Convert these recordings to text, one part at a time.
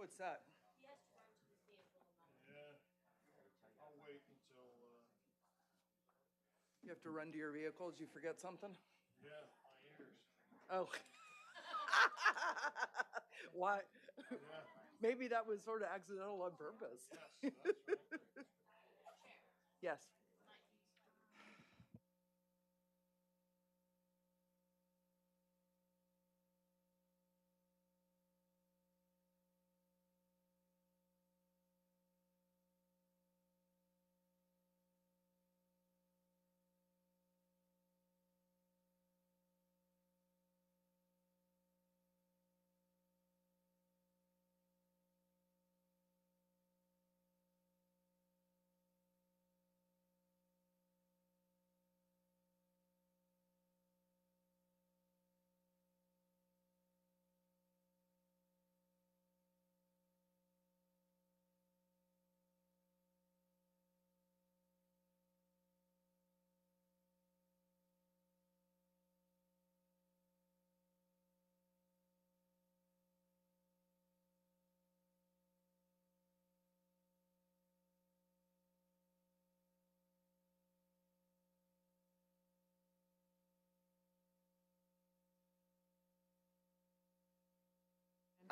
What's that? Yeah, I'll wait until, You have to run to your vehicle. Did you forget something? yeah, my ears. Oh. Why? Yeah, Maybe that was sort of accidental on purpose. yes, that's right. Yes.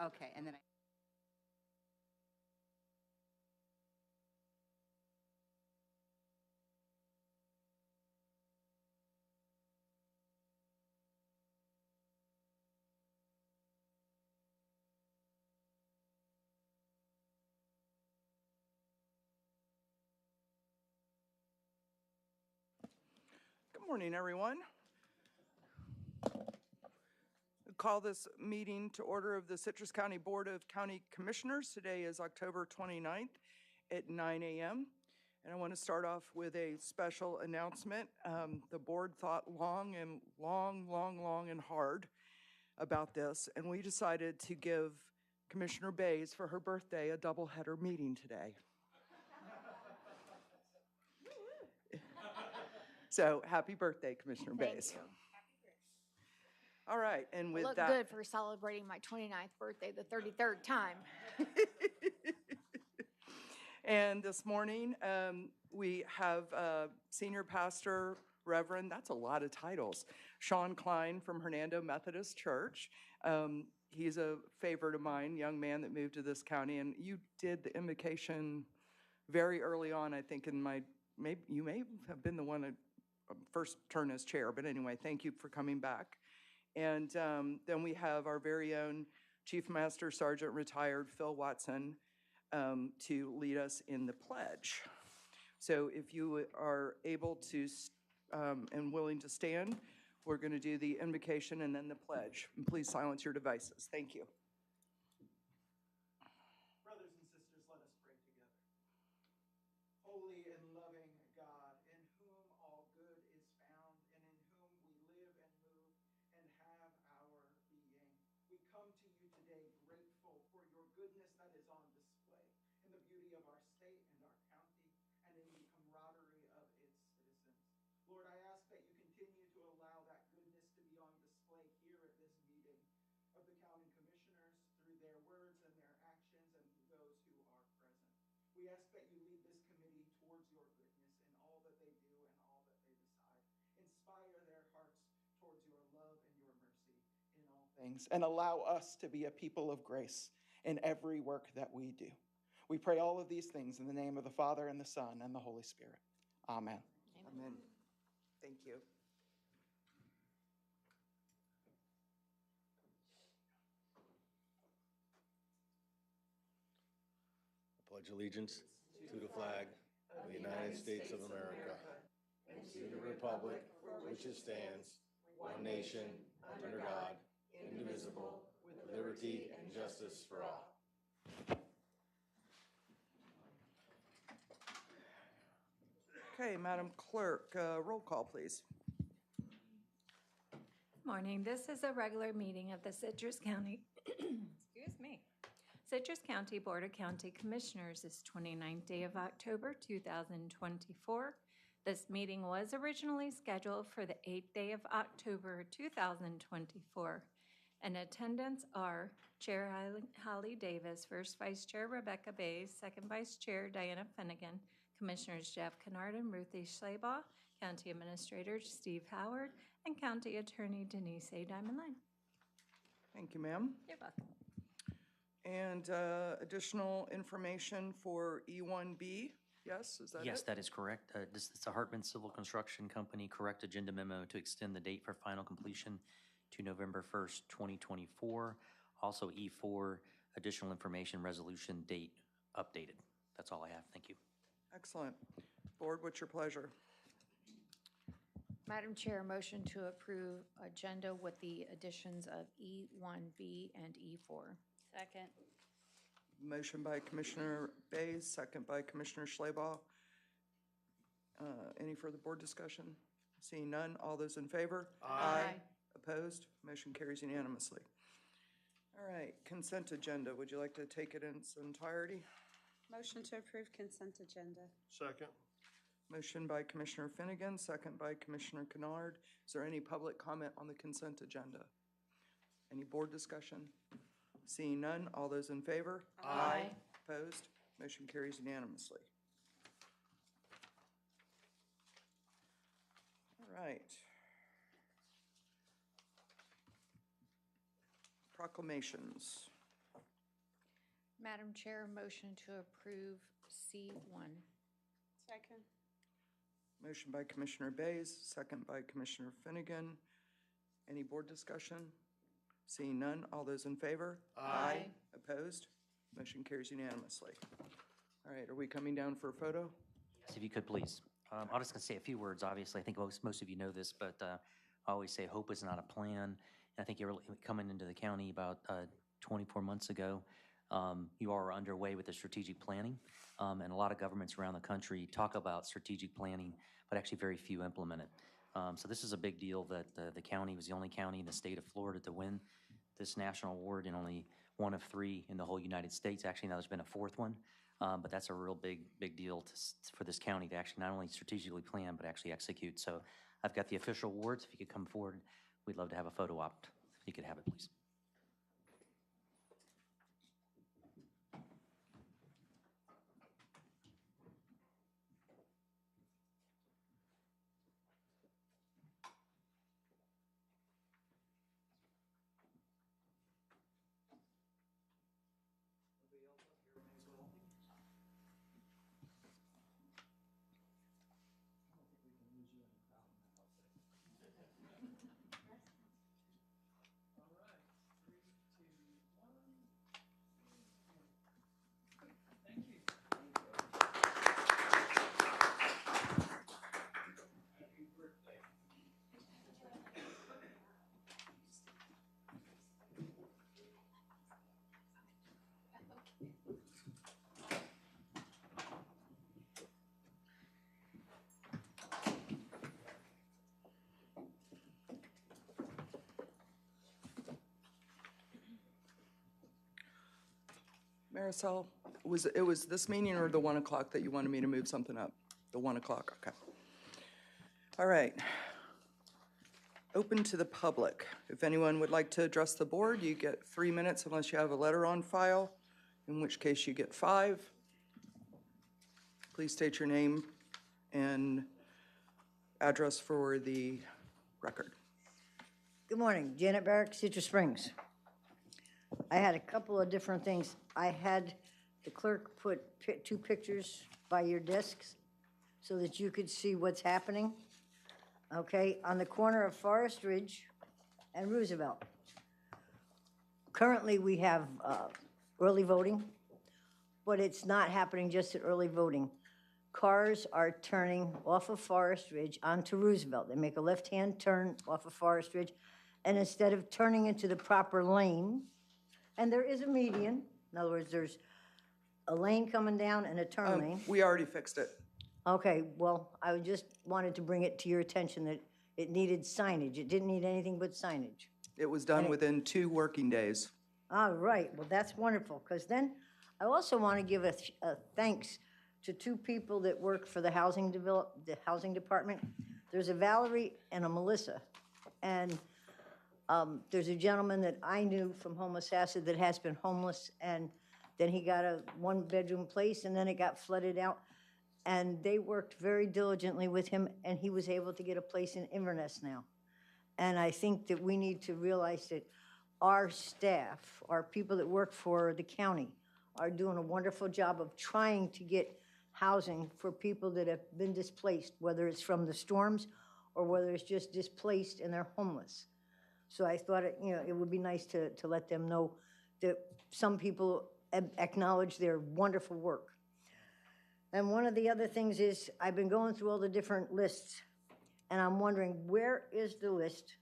Okay, and then I. Good morning, everyone. I call this meeting to order of the Citrus County Board of County Commissioners. Today is October 29th at 9 a.m. And I want to start off with a special announcement. The board thought long and hard about this, and we decided to give Commissioner Bays for her birthday a doubleheader meeting today. So happy birthday, Commissioner Bays. Thank you. All right, and with Look that. good for celebrating my 29th birthday the 33rd time. And this morning, we have Senior Pastor Reverend, that's a lot of titles, Sean Klein from Hernando Methodist Church. He's a favorite of mine, young man that moved to this county, and you did the invocation very early on, I think, you may have been the one that first turn as chair, but anyway, thank you for coming back. And then we have our very own Chief Master Sergeant retired Phil Watson to lead us in the pledge. So if you are able to and willing to stand, we're going to do the invocation and then the pledge. And please silence your devices. Thank you. Brothers and sisters, let us pray together. Holy and loving God, in whom all good is found, and in whom we live and move and have our being, we come to you today grateful for your goodness that is on display in the beauty of our state and our county and in the camaraderie of its citizens. Lord, I ask that you continue to allow that goodness to be on display here at this meeting of the county commissioners through their words and their actions and those who are present. We ask that you lead this committee towards your goodness in all that they do and all that they decide. Inspire their hearts towards your love and your mercy in all things, and allow us to be a people of grace in every work that we do. We pray all of these things in the name of the Father and the Son and the Holy Spirit. Amen. Amen. Thank you. I pledge allegiance to the flag of the United States of America and to the republic for which it stands, one nation, under God, indivisible, with liberty and justice for all. Okay, Madam Clerk, roll call, please. Morning. This is a regular meeting of the Citrus County, Citrus County Board of County Commissioners. This 29th day of October, 2024. This meeting was originally scheduled for the 8th day of October, 2024. In attendance are Chair Holly Davis, First Vice Chair Rebecca Bays, Second Vice Chair Diana Finnegan, Commissioners Jeff Kennard and Ruthie Schleybaugh, County Administrator Steve Howard, and County Attorney Denise A. Diamond Line. Thank you, ma'am. You're welcome. And additional information for E1B, yes, is that it? Yes, that is correct. This is the Hartman Civil Construction Company correct agenda memo to extend the date for final completion to November 1st, 2024. Also E4, additional information resolution date updated. That's all I have. Thank you. Excellent. Board, what's your pleasure? Madam Chair, motion to approve agenda with the additions of E1B and E4. Second. Motion by Commissioner Bays, second by Commissioner Schleybaugh. Any further board discussion? Seeing none, all those in favor? Aye. Opposed? Motion carries unanimously. All right, consent agenda. Would you like to take it in its entirety? Motion to approve consent agenda. Second. Motion by Commissioner Finnegan, second by Commissioner Kennard. Is there any public comment on the consent agenda? Any board discussion? Seeing none, all those in favor? Aye. Opposed? Motion carries unanimously. All right. Proclamations. Madam Chair, motion to approve C1. Second. Motion by Commissioner Bays, second by Commissioner Finnegan. Any board discussion? Seeing none, all those in favor? Aye. Opposed? Motion carries unanimously. All right, are we coming down for a photo? Yes, if you could, please. I'm just going to say a few words, obviously. I think most of you know this, but I always say hope is not a plan. And I think you're coming into the county about 24 months ago. You are underway with the strategic planning, and a lot of governments around the country talk about strategic planning, but actually very few implement it. So this is a big deal that the county was the only county in the state of Florida to win this national award, and only one of 3 in the whole United States. Actually, now there's been a 4th one, but that's a real big deal for this county to actually not only strategically plan, but actually execute. So I've got the official awards. If you could come forward, we'd love to have a photo op. If you could have it, please. Marisol, it was this meeting or the 1 o'clock that you wanted me to move something up? The 1 o'clock, okay. All right. Open to the public. If anyone would like to address the board, you get 3 minutes unless you have a letter on file, in which case you get 5. Please state your name and address for the record. Good morning, Janet Barrick, Citrus Springs. I had a couple of different things. I had the clerk put 2 pictures by your desks so that you could see what's happening. Okay, on the corner of Forest Ridge and Roosevelt. Currently, we have early voting, but it's not happening just at early voting. Cars are turning off of Forest Ridge onto Roosevelt. They make a left-hand turn off of Forest Ridge, and instead of turning into the proper lane, and there is a median, in other words, there's a lane coming down and a turn lane. We already fixed it. Okay, well, I just wanted to bring it to your attention that it needed signage. It didn't need anything but signage. It was done within 2 working days. All right, well, that's wonderful, because then I also want to give a thanks to 2 people that work for the housing department. There's a Valerie and a Melissa, and There's a gentleman that I knew from Homosassa that has been homeless, and then he got a one-bedroom place, and then it got flooded out. And they worked very diligently with him, and he was able to get a place in Inverness now. And I think that we need to realize that our staff, our people that work for the county, are doing a wonderful job of trying to get housing for people that have been displaced, whether it's from the storms or whether it's just displaced and they're homeless. So I thought, it would be nice to let them know that some people acknowledge their wonderful work. And one of the other things is, I've been going through all the different lists, and I'm wondering, where is the list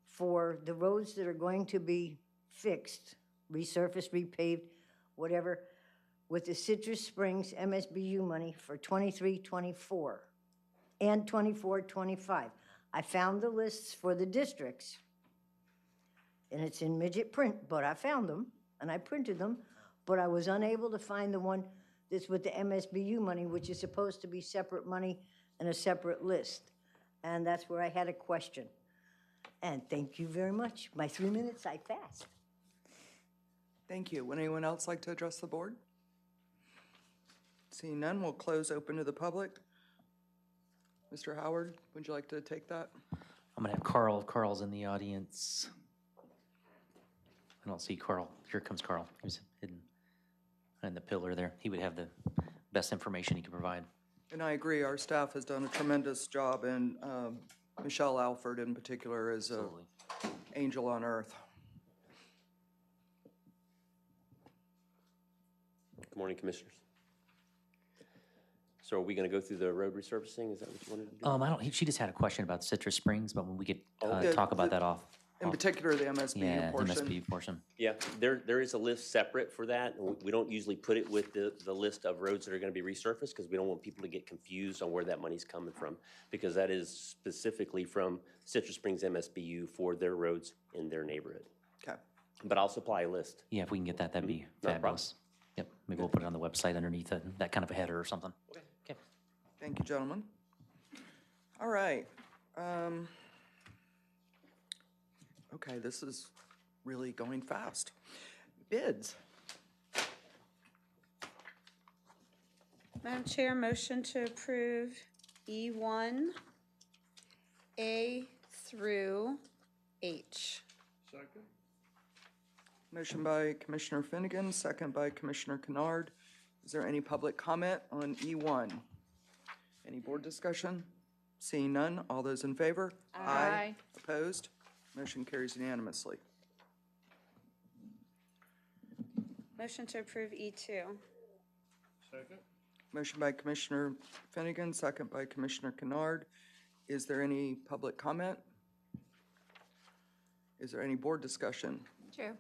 for the roads that are going to be fixed, resurfaced, repaved, whatever, with the Citrus Springs MSBU money for 23-24 and 24-25? I found the lists for the districts, and it's in midget print, but I found them, and I printed them, but I was unable to find the one that's with the MSBU money, which is supposed to be separate money and a separate list. And that's where I had a question. And thank you very much. My 3 minutes, I passed. Thank you. Would anyone else like to address the board? Seeing none, we'll close open to the public. Mr. Howard, would you like to take that? I'm gonna have Carl. Carl's in the audience. I don't see Carl. Here comes Carl. He was hidden in the pillar there. He would have the best information he could provide. And I agree, our staff has done a tremendous job, and Michelle Alford in particular is an Absolutely. angel on earth. Good morning, Commissioners. So are we going to go through the road resurfacing? Is that what you wanted to do? She just had a question about Citrus Springs, but when we could Okay. talk about that off. In particular, the MSBU Yeah, portion. MSB portion. Yeah, there is a list separate for that. And we don't usually put it with the list of roads that are going to be resurfaced because we don't want people to get confused on where that money's coming from, because that is specifically from Citrus Springs MSBU for their roads in their neighborhood. Okay. But I'll supply a list. Yeah, if we can get that, that'd be Not a problem. fabulous. Yep, maybe we'll put it on the website underneath that kind of a header or something. Okay. Okay. Thank you, gentlemen. All right. Okay, this is really going fast. Bids. Madam Chair, motion to approve E1, A through H. Second? Motion by Commissioner Finnegan, second by Commissioner Kennard. Is there any public comment on E1? Any board discussion? Seeing none, all those in favor? Aye. Opposed? Motion carries unanimously. Motion to approve E2. Second? Motion by Commissioner Finnegan, second by Commissioner Kennard. Is there any public comment? Is there any board discussion? Chair,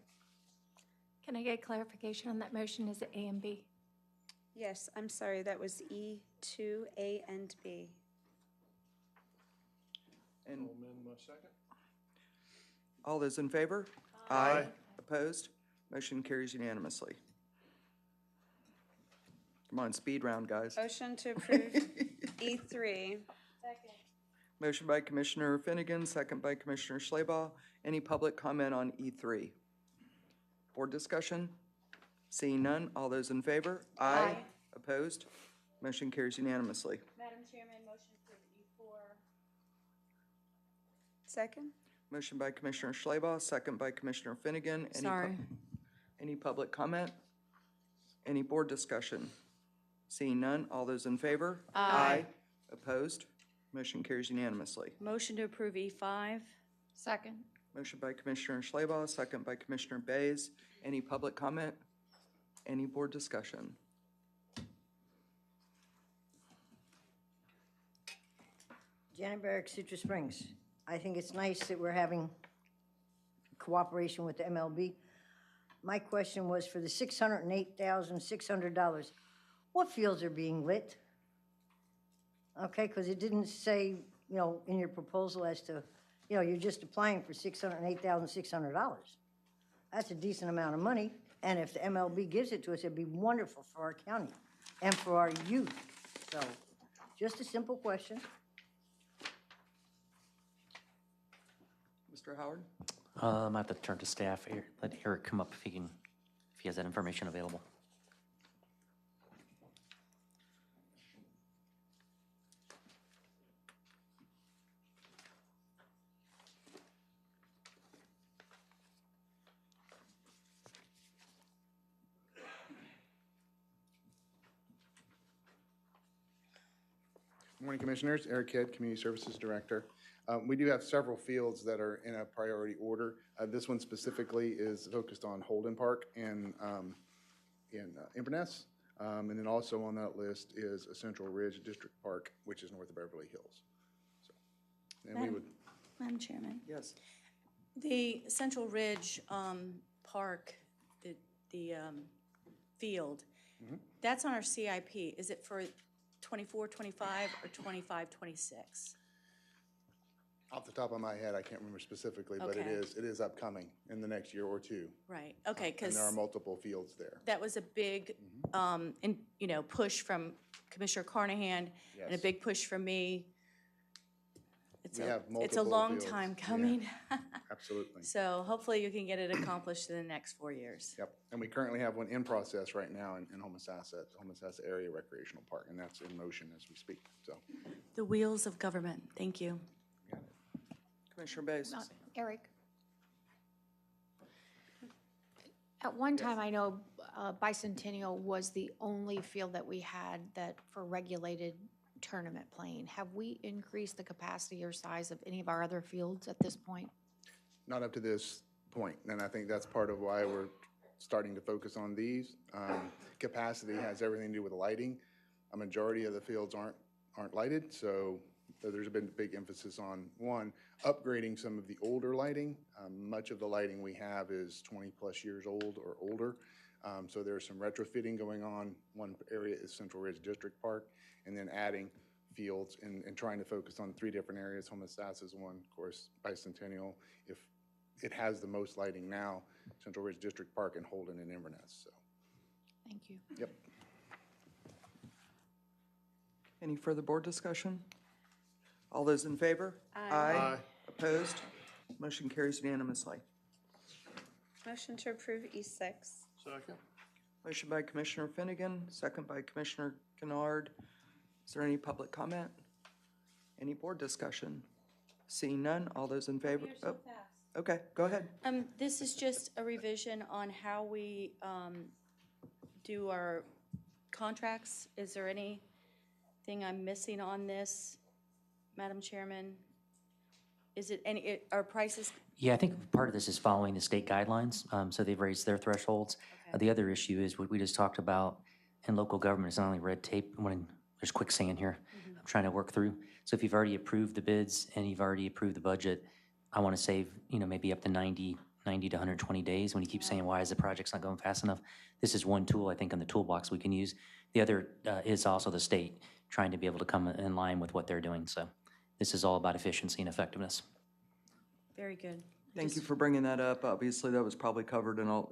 can I get clarification on that motion? Is it A and B? Yes, I'm sorry, that was E2, A and B. And I'll amend my second. all those in favor? Aye. Opposed? Motion carries unanimously. Come on, speed round, guys. Motion to approve E3. Motion by Commissioner Finnegan, second by Commissioner Schleba. Any public comment on E3? Board discussion? Seeing none, all those in favor? Aye. Opposed? Motion carries unanimously. Madam Chairman, motion to approve E4. Second? Motion by Commissioner Schleba, second by Commissioner Finnegan. Any public comment? Any board discussion? Seeing none, all those in favor? Aye. Opposed? Motion carries unanimously. Motion to approve E5. Second. Motion by Commissioner Schleba, second by Commissioner Bays. Any public comment? Any board discussion? Janet Barrick, Citrus Springs. I think it's nice that we're having cooperation with the MLB. My question was for the $608,600, what fields are being lit? Okay, because it didn't say, in your proposal as to, you're just applying for $608,600. That's a decent amount of money, and if the MLB gives it to us, it'd be wonderful for our county and for our youth. So, just a simple question. Mr. Mr. Howard? I have to turn to staff. Let Eric come up if he has that information available. Morning, Commissioners. Eric Kidd, Community Services Director. We do have several fields that are in a priority order. This one specifically is focused on Holden Park in Inverness. And then also on that list is Central Ridge District Park, which is north of Beverly Hills. So, and we would, Madam Chairman, Yes. the Central Ridge Park, the field, that's on our CIP. Is it for 24, 25, or 25, 26? off the top of my head, I can't remember specifically, but Okay. it is upcoming in the next year or two. Right, okay, And because there are multiple fields there. that was a big, push from Commissioner Carnahan and a Yes. big push from me. It's We a, have it's a multiple long fields. time Yeah. coming. Absolutely. So hopefully you can get it accomplished in the next 4 years. Yep, and we currently have one in process right now in Homosassa, Area Recreational Park, and that's in motion as we speak, so. The wheels of government, thank you. Commissioner Bass? Eric? At one time, I know Bicentennial was the only field that we had that for regulated tournament playing. Have we increased the capacity or size of any of our other fields at this point? Not up to this point, and I think that's part of why we're starting to focus on these. Capacity has everything to do with lighting. A majority of the fields aren't lighted, so there's been a big emphasis on, one, upgrading some of the older lighting. Much of the lighting we have is 20-plus years old or older, so there's some retrofitting going on. One area is Central Ridge District Park, and then adding fields and trying to focus on 3 different areas. Homosassa is one, of course, Bicentennial. If it has the most lighting now, Central Ridge District Park and Holden and Inverness, so. Thank you. Yep. Any further board discussion? All those in favor? Aye. Opposed? Motion carries unanimously. Motion to approve E6. Second. Motion by Commissioner Finnegan, second by Commissioner Kennard. Is there any public comment? Any board discussion? Seeing none, all those in favor? Oh, okay, go ahead. This is just a revision on how we do our contracts. Is there anything I'm missing on this, Madam Chairman? Is it any, are prices? Yeah, I think part of this is following the state guidelines, so they've raised their thresholds. Okay. The other issue is what we just talked about in local government, it's not only red tape, when there's quicksand here, I'm trying to work through. So if you've already approved the bids and you've already approved the budget, I want to save, maybe up to 90 to 120 days. When you keep saying, why is the project's not going fast enough? This is one tool, I think, in the toolbox we can use. The other is also the state trying to be able to come in line with what they're doing. So this is all about efficiency and effectiveness. Very good. Thank you for bringing that up. Obviously, that was probably covered in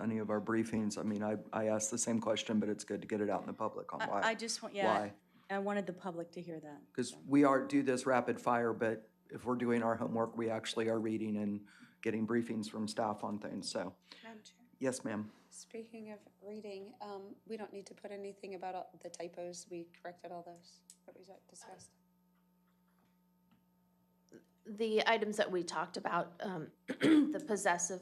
any of our briefings. I mean, I asked the same question, but it's good to get it out in the public on why. I just want, Why? I wanted the public to hear that. Because we do this rapid fire, but if we're doing our homework, we actually are reading and getting briefings from staff on things, so. Madam Chair, Yes, ma'am. speaking of reading, we don't need to put anything about all the typos. We corrected all those that we discussed. The items that we talked about, the possessive,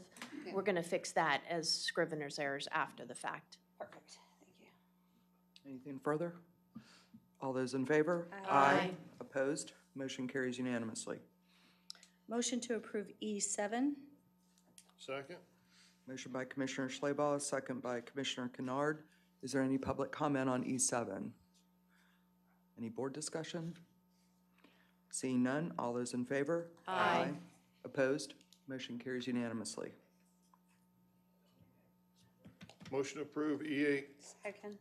we're going to fix that as scrivener's errors after the fact. Perfect, thank you. Anything further? All those in favor? Aye. Opposed? Motion carries unanimously. Motion to approve E7. Second. Motion by Commissioner Schleybaugh, second by Commissioner Kennard. Is there any public comment on E7? Any board discussion? Seeing none, all those in favor? Aye. Opposed? Motion carries unanimously. Motion to approve E8. Second.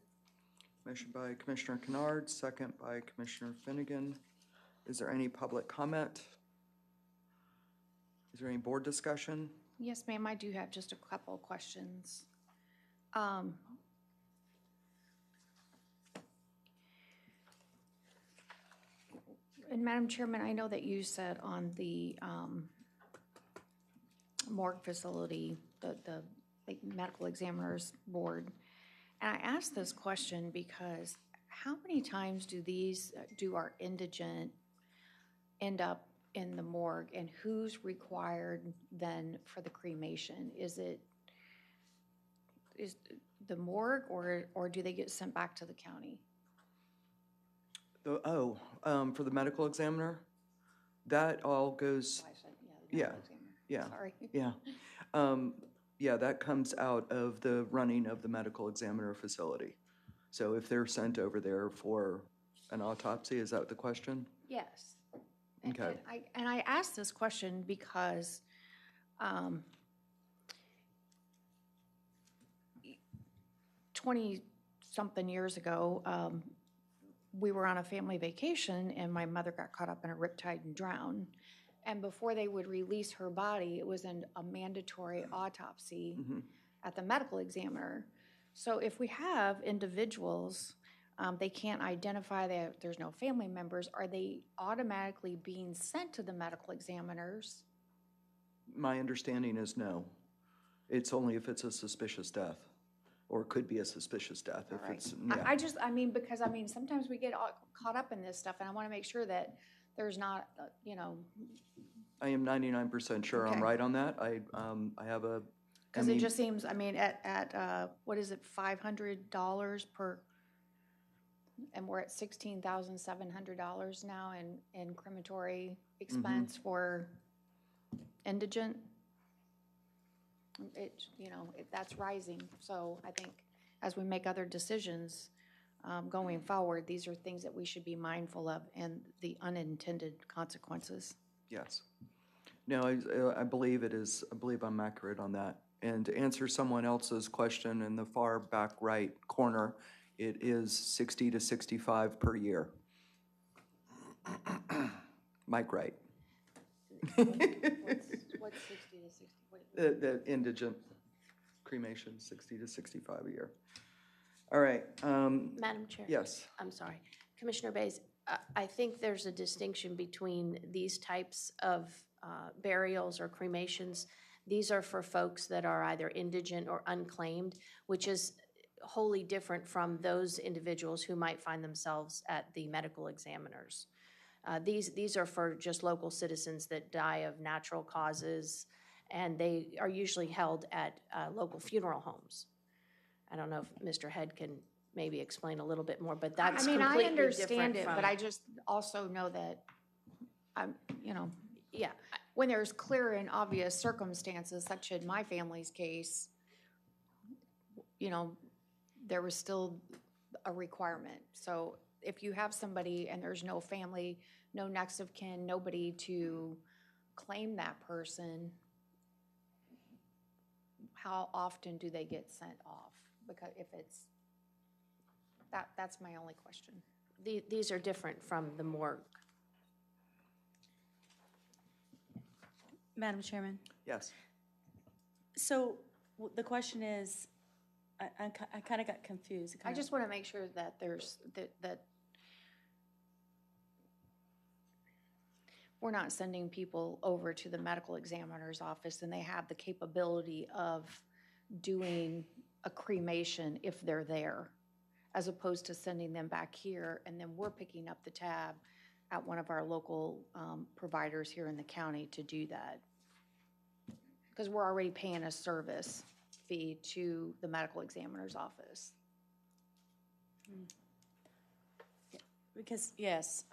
Motion by Commissioner Kennard, second by Commissioner Finnegan. Is there any public comment? Is there any board discussion? Yes, ma'am, I do have just a couple of questions. And Madam Chairman, I know that you said on the morgue facility, the like, medical examiners board. And I ask this question because how many times do our indigent end up in the morgue, and who's required then for the cremation? Is the morgue, or do they get sent back to the county? For the medical examiner, that all goes, yeah, yeah, Sorry. yeah. Yeah, that comes out of the running of the medical examiner facility. So if they're sent over there for an autopsy, is that the question? Yes. Okay. And I asked this question because 20-something years ago, we were on a family vacation, and my mother got caught up in a riptide and drowned. And before they would release her body, it was a mandatory autopsy at the medical examiner. So if we have individuals, they can't identify that there's no family members, are they automatically being sent to the medical examiners? My understanding is no. It's only if it's a suspicious death, or could be a suspicious death. If Right. it's, yeah. Because sometimes we get all caught up in this stuff, and I want to make sure that there's not, I am 99% sure I'm Okay. right on that. I have a. because it just seems, at what is it, $500 per, and we're at $16,700 now in crematory expense for indigent. That's rising. So I think as we make other decisions going forward, these are things that we should be mindful of, and the unintended consequences. Yes. No, I believe it is, I believe I'm accurate on that. And to answer someone else's question in the far back right corner, it is 60 to 65 per year. Mike Wright. What's 60 to 60? The indigent cremation, 60 to 65 a year. All right. Madam Chair? Yes. I'm sorry. Commissioner Bays, I think there's a distinction between these types of burials or cremations. These are for folks that are either indigent or unclaimed, which is wholly different from those individuals who might find themselves at the medical examiners. These are for just local citizens that die of natural causes, and they are usually held at local funeral homes. I don't know if Mr. Head can maybe explain a little bit more, but that's completely I different understand it, from- but I just also know that Yeah, when there's clear and obvious circumstances, such in my family's case, there was still a requirement. So if you have somebody and there's no family, no next of kin, nobody to claim that person, how often do they get sent off? Because if it's, that's my only question. these are different from the morgue. Madam Chairman, Yes. so the question is, I kind of got confused. I just want to make sure that that we're not sending people over to the medical examiner's office and they have the capability of doing a cremation if they're there, as opposed to sending them back here and then we're picking up the tab at one of our local providers here in the county to do that. Because we're already paying a service fee to the medical examiner's office. Because, yes,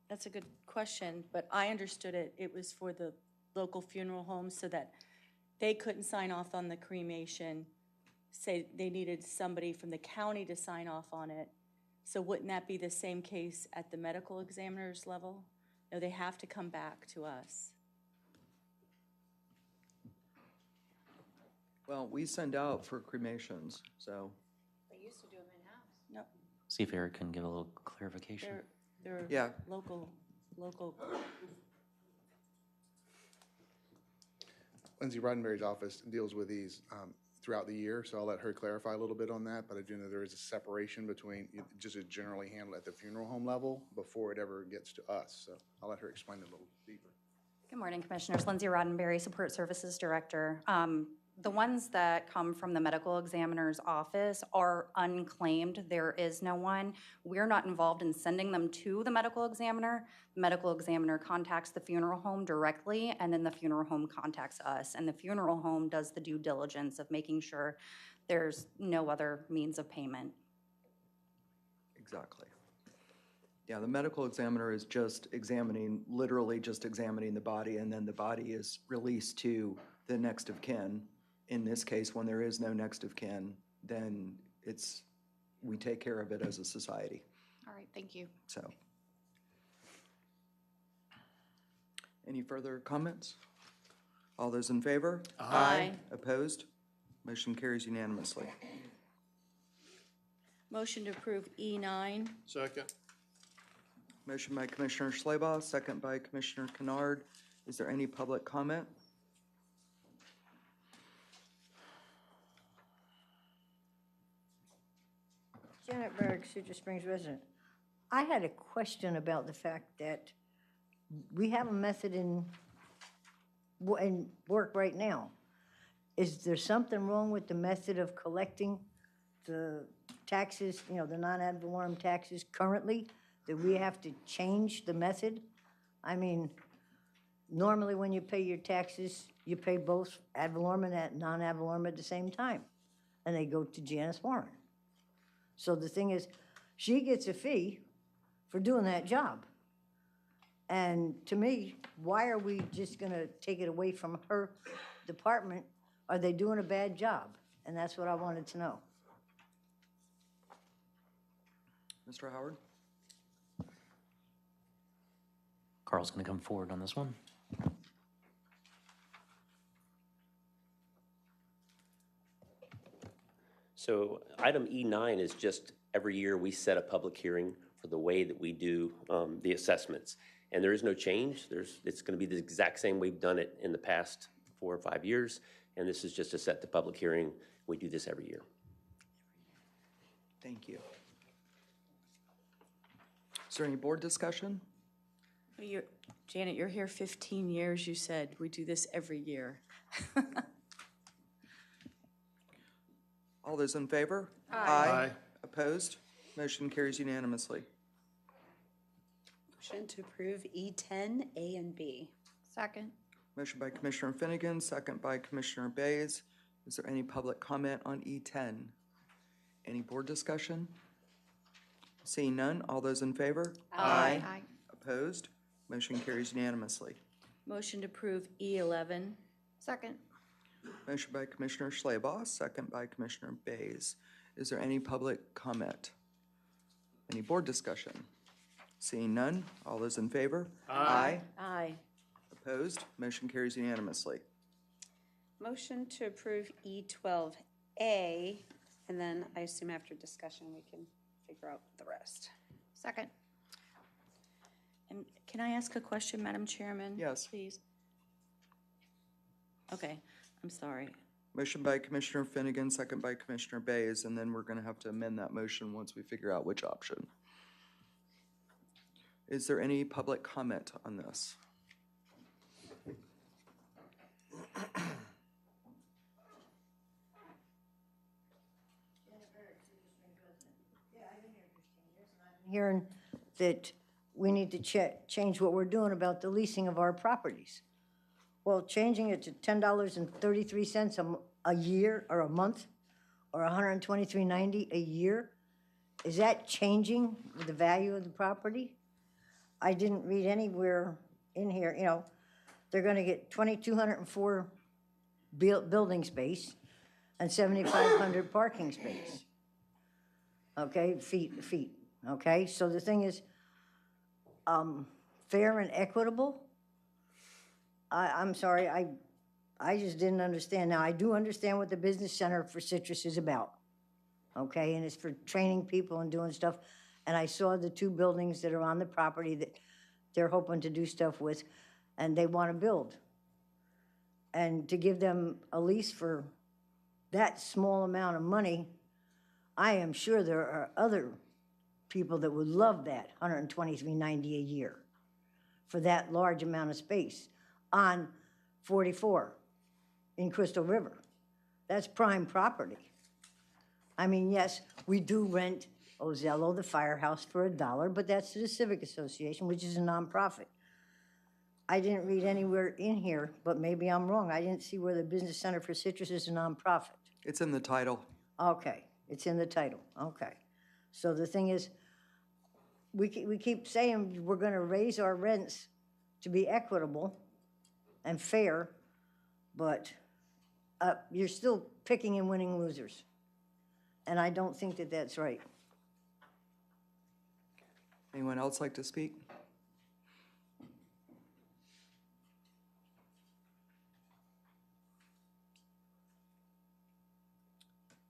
that's a good question, but I understood it was for the local funeral homes so that they couldn't sign off on the cremation, say they needed somebody from the county to sign off on it. So wouldn't that be the same case at the medical examiner's level? No, they have to come back to us. Well, we send out for cremations, so. They used to do them in-house. No, See if Eric can give a little clarification. they're Yeah. local. Lindsay Roddenberry's office deals with these throughout the year, so I'll let her clarify a little bit on that, but I do know there is a separation between, just is generally handled at the funeral home level before it ever gets to us, so I'll let her explain it a little deeper. Good morning, Commissioners. Lindsay Roddenberry, Support Services Director. The ones that come from the medical examiner's office are unclaimed. There is no one. We're not involved in sending them to the medical examiner. The medical examiner contacts the funeral home directly, and then the funeral home contacts us. And the funeral home does the due diligence of making sure there's no other means of payment. Exactly. Yeah, the medical examiner is just examining, literally just examining the body, and then the body is released to the next of kin. In this case, when there is no next of kin, then we take care of it as a society, All right, thank you. so. Any further comments? All those in favor? Aye. Opposed? Motion carries unanimously. Motion to approve E9. Second. Motion by Commissioner Schleba, second by Commissioner Kennard. Is there any public comment? Janet Berg, Citrus Springs resident. I had a question about the fact that we have a method in work right now. Is there something wrong with the method of collecting the taxes, the non-ad valorem taxes currently, that we have to change the method? I mean, normally when you pay your taxes, you pay both ad valorem and non-ad valorem at the same time, and they go to Janice Warren. So the thing is, she gets a fee for doing that job. And to me, why are we just gonna take it away from her department? Are they doing a bad job? And that's what I wanted to know. Mr. Howard? Carl's going to come forward on this one. So item E9 is just every year we set a public hearing for the way that we do the assessments. And there is no change. It's going to be the exact same we've done it in the past 4 or 5 years. And this is just to set the public hearing. We do this every year. Thank you. Is there any board discussion? Janet, you're here 15 years, you said. We do this every year. All those in favor? Aye. Opposed? Motion carries unanimously. Motion to approve E10, A and B. Second. Motion by Commissioner Finnegan, second by Commissioner Bays. Is there any public comment on E10? Any board discussion? Seeing none, all those in favor? Aye. Opposed? Motion carries unanimously. Motion to approve E11. Second. Motion by Commissioner Schleba, second by Commissioner Bays. Is there any public comment? Any board discussion? Seeing none, all those in favor? Aye. Aye. Opposed? Motion carries unanimously. Motion to approve E12A, and then I assume after discussion, we can figure out the rest. Second. And can I ask a question, Madam Chairman? Yes. Please. Okay, I'm sorry. Motion by Commissioner Finnegan, second by Commissioner Bays, and then we're going to have to amend that motion once we figure out which option. Is there any public comment on this? Hearing that we need to change what we're doing about the leasing of our properties. Well, changing it to $10.33 a year or a month, or $123.90 a year, is that changing the value of the property? I didn't read anywhere in here, they're gonna get 2,204 building space and 7,500 parking space. Okay, feet, okay? So the thing is, fair and equitable? I'm sorry, I just didn't understand. Now, I do understand what the Business Center for Citrus is about, okay? And it's for training people and doing stuff. And I saw the 2 buildings that are on the property that they're hoping to do stuff with, and they want to build. And to give them a lease for that small amount of money, I am sure there are other people that would love that $123.90 a year for that large amount of space. on 44 in Crystal River. That's prime property. I mean, yes, we do rent Ozello, the firehouse, for $1, but that's to the Civic Association, which is a nonprofit. I didn't read anywhere in here, but maybe I'm wrong. I didn't see where the Business Center for Citrus is a nonprofit. It's in the title. Okay, it's in the title, okay. So the thing is, we keep saying we're gonna raise our rents to be equitable and fair, but you're still picking and winning losers. And I don't think that that's right. Anyone else like to speak?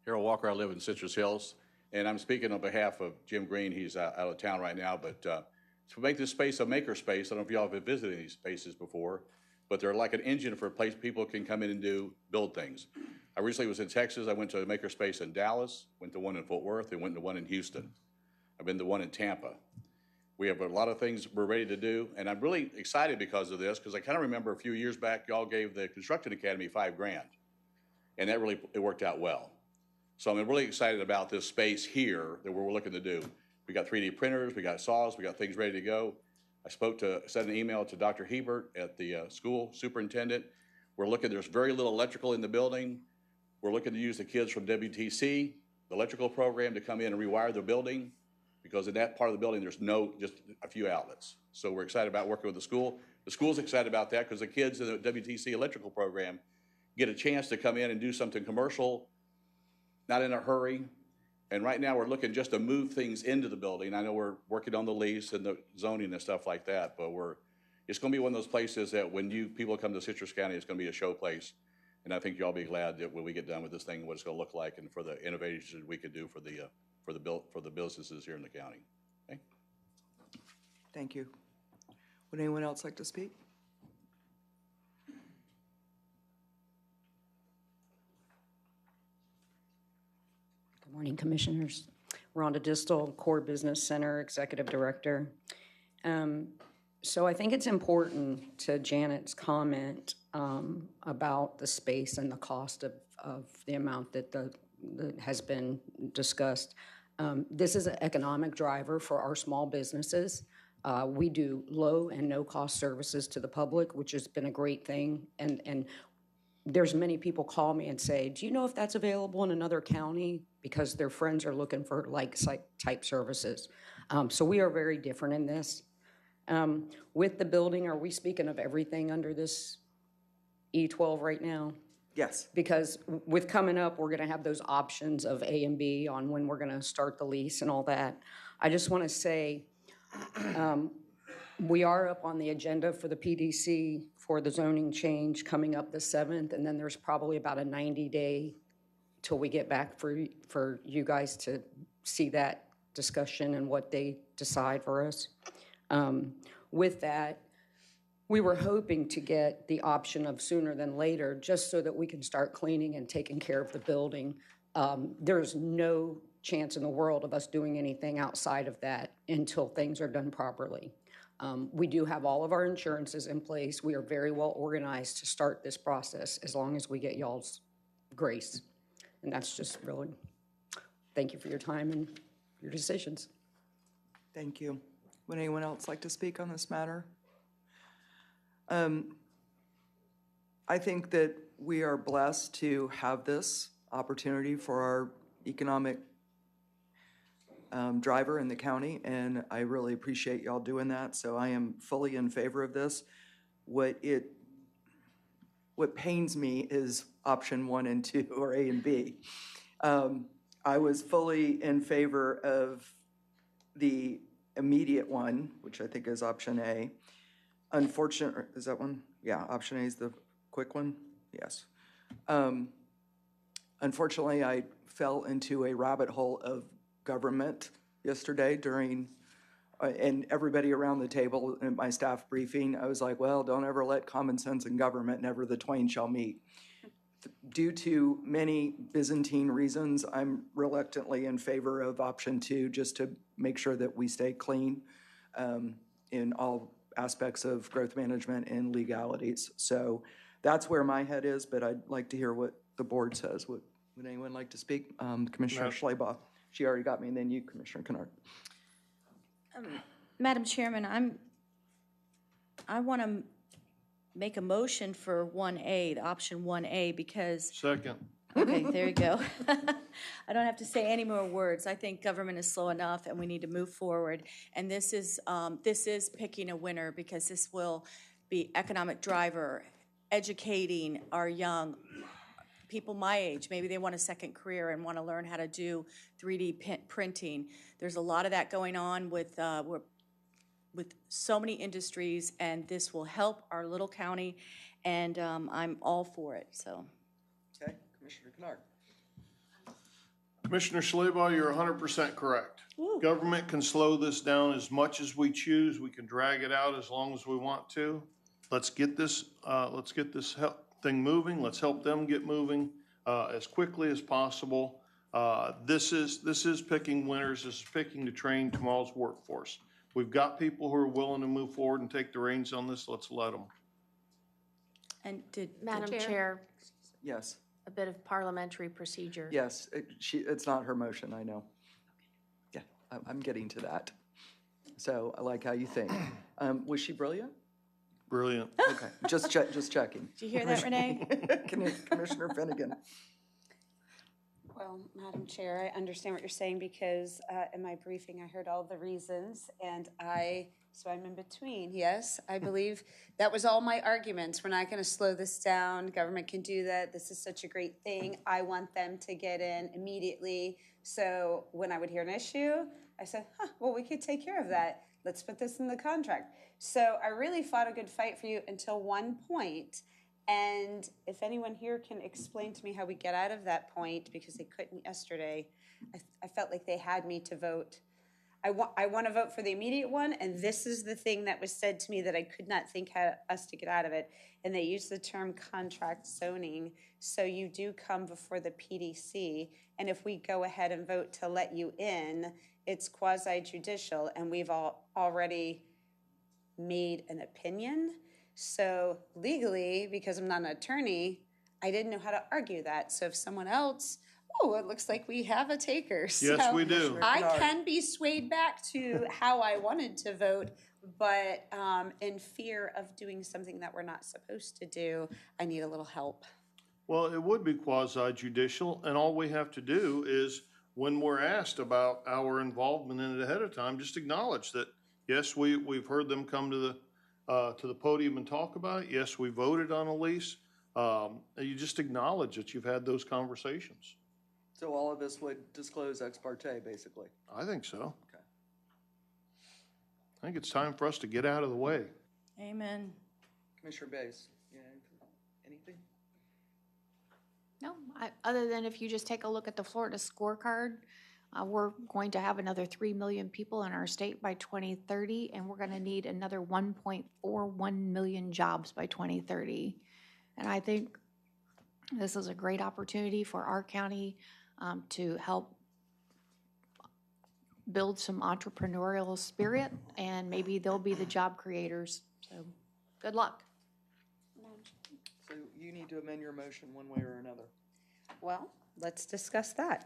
Harold Walker, I live in Citrus Hills, and I'm speaking on behalf of Jim Green. He's out of town right now, but to make this space a maker space, I don't know if y'all have visited these spaces before, but they're like an engine for a place people can come in and build things. I recently was in Texas. I went to a maker space in Dallas, went to one in Fort Worth, and went to one in Houston. I've been to one in Tampa. We have a lot of things we're ready to do, and I'm really excited because of this, because I kind of remember a few years back, y'all gave the Construction Academy $5 grand, and that really, it worked out well. So I'm really excited about this space here that we're looking to do. We got 3D printers, we got saws, we got things ready to go. I sent an email to Dr. Hebert at the school superintendent. We're looking, there's very little electrical in the building. We're looking to use the kids from WTC, the electrical program, to come in and rewire the building, because in that part of the building, there's just a few outlets. So we're excited about working with the school. The school's excited about that because the kids in the WTC electrical program get a chance to come in and do something commercial, not in a hurry. And right now, we're looking just to move things into the building. I know we're working on the lease and the zoning and stuff like that, but it's gonna be one of those places that when people come to Citrus County, it's gonna be a show place. And I think y'all be glad that when we get done with this thing, what it's gonna look like, and for the innovations we could do for the businesses here in the county. Okay? Thank you. Would anyone else like to speak? Good morning, Commissioners. Rhonda Distel, Core Business Center Executive Director. So I think it's important to Janet's comment about the space and the cost of the amount that has been discussed. This is an economic driver for our small businesses. We do low and no cost services to the public, which has been a great thing. And there's many people call me and say, do you know if that's available in another county? Because their friends are looking for like type services. So we are very different in this. With the building, are we speaking of everything under this E12 right now? Yes. Because with coming up, we're going to have those options of A and B on when we're going to start the lease and all that. I just want to say we are up on the agenda for the PDC for the zoning change coming up the 7th, and then there's probably about a 90-day till we get back for you guys to see that discussion and what they decide for us. With that, we were hoping to get the option of sooner than later, just so that we can start cleaning and taking care of the building. There's no chance in the world of us doing anything outside of that until things are done properly. We do have all of our insurances in place. We are very well organized to start this process as long as we get y'all's grace. And that's just really, thank you for your time and your decisions. Thank you. Would anyone else like to speak on this matter? I think that we are blessed to have this opportunity for our economic driver in the county, and I really appreciate y'all doing that, so I am fully in favor of this. What pains me is option 1 and 2, or A and B. I was fully in favor of the immediate one, which I think is option A. Unfortunately, is that one? Yeah, option A is the quick one? Yes. Unfortunately, I fell into a rabbit hole of government yesterday during, and everybody around the table in my staff briefing, I was like, well, don't ever let common sense and government, never the twain shall meet. Due to many Byzantine reasons, I'm reluctantly in favor of option 2, just to make sure that we stay clean in all aspects of growth management and legalities. So that's where my head is, but I'd like to hear what the board says. Would anyone like to speak? Commissioner No. Schleba, she already got me, and then you, Commissioner Kennard. Madam Chairman, I want to make a motion for 1A, the option 1A, because, Second. okay, there you go. I don't have to say any more words. I think government is slow enough and we need to move forward. And this is picking a winner because this will be economic driver, educating our young people my age. Maybe they want a second career and want to learn how to do 3D printing. There's a lot of that going on with so many industries, and this will help our little county, and I'm all for it, so. Okay, Commissioner Kennard. Commissioner Schleba, you're 100% correct. Government can slow this down as much as we choose. We can drag it out as long as we want to. Let's get this thing moving. Let's help them get moving as quickly as possible. This is picking winners. This is picking to train tomorrow's workforce. We've got people who are willing to move forward and take the reins on this. Let's let them. And Madam Chair, Yes, a bit of parliamentary procedure. yes, it's not her motion, I know. Yeah, I'm getting to that. So I like how you think. Was she brilliant? Brilliant. Okay, just checking. Did you hear that, Renee? Commissioner Finnegan. Well, Madam Chair, I understand what you're saying because in my briefing, I heard all the reasons, and so I'm in between. Yes, I believe that was all my arguments. We're not going to slow this down. Government can do that. This is such a great thing. I want them to get in immediately. So when I would hear an issue, I said, well, we could take care of that. Let's put this in the contract. So I really fought a good fight for you until one point. And if anyone here can explain to me how we get out of that point, because they couldn't yesterday, I felt like they had me to vote. I want to vote for the immediate one, and this is the thing that was said to me that I could not think how us to get out of it. And they use the term contract zoning, so you do come before the PDC, and if we go ahead and vote to let you in, it's quasi-judicial, and we've already made an opinion. So legally, because I'm not an attorney, I didn't know how to argue that. So if someone else, it looks like we have a taker. Yes, we do. I can be swayed back to how I wanted to vote, but in fear of doing something that we're not supposed to do, I need a little help. Well, it would be quasi-judicial, and all we have to do is, when we're asked about our involvement in it ahead of time, just acknowledge that, yes, we've heard them come to the podium and talk about it. Yes, we voted on a lease. You just acknowledge that you've had those conversations. So all of us would disclose ex parte, basically? I think so. Okay. I think it's time for us to get out of the way. Amen. Commissioner Bays, anything? No, other than if you just take a look at the Florida scorecard, we're going to have another 3 million people in our state by 2030, and we're going to need another 1.41 million jobs by 2030. And I think this is a great opportunity for our county to help build some entrepreneurial spirit, and maybe they'll be the job creators. So good luck. So you need to amend your motion one way or another. Well, let's discuss that.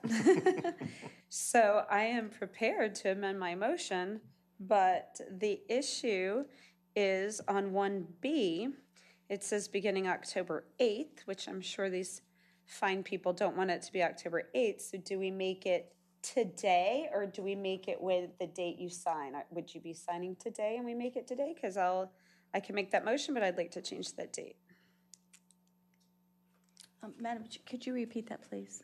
So I am prepared to amend my motion, but the issue is on 1B. It says beginning October 8th, which I'm sure these fine people don't want it to be October 8th. So do we make it today, or do we make it with the date you sign? Would you be signing today and we make it today? Because I can make that motion, but I'd like to change that date. Madam, could you repeat that, please?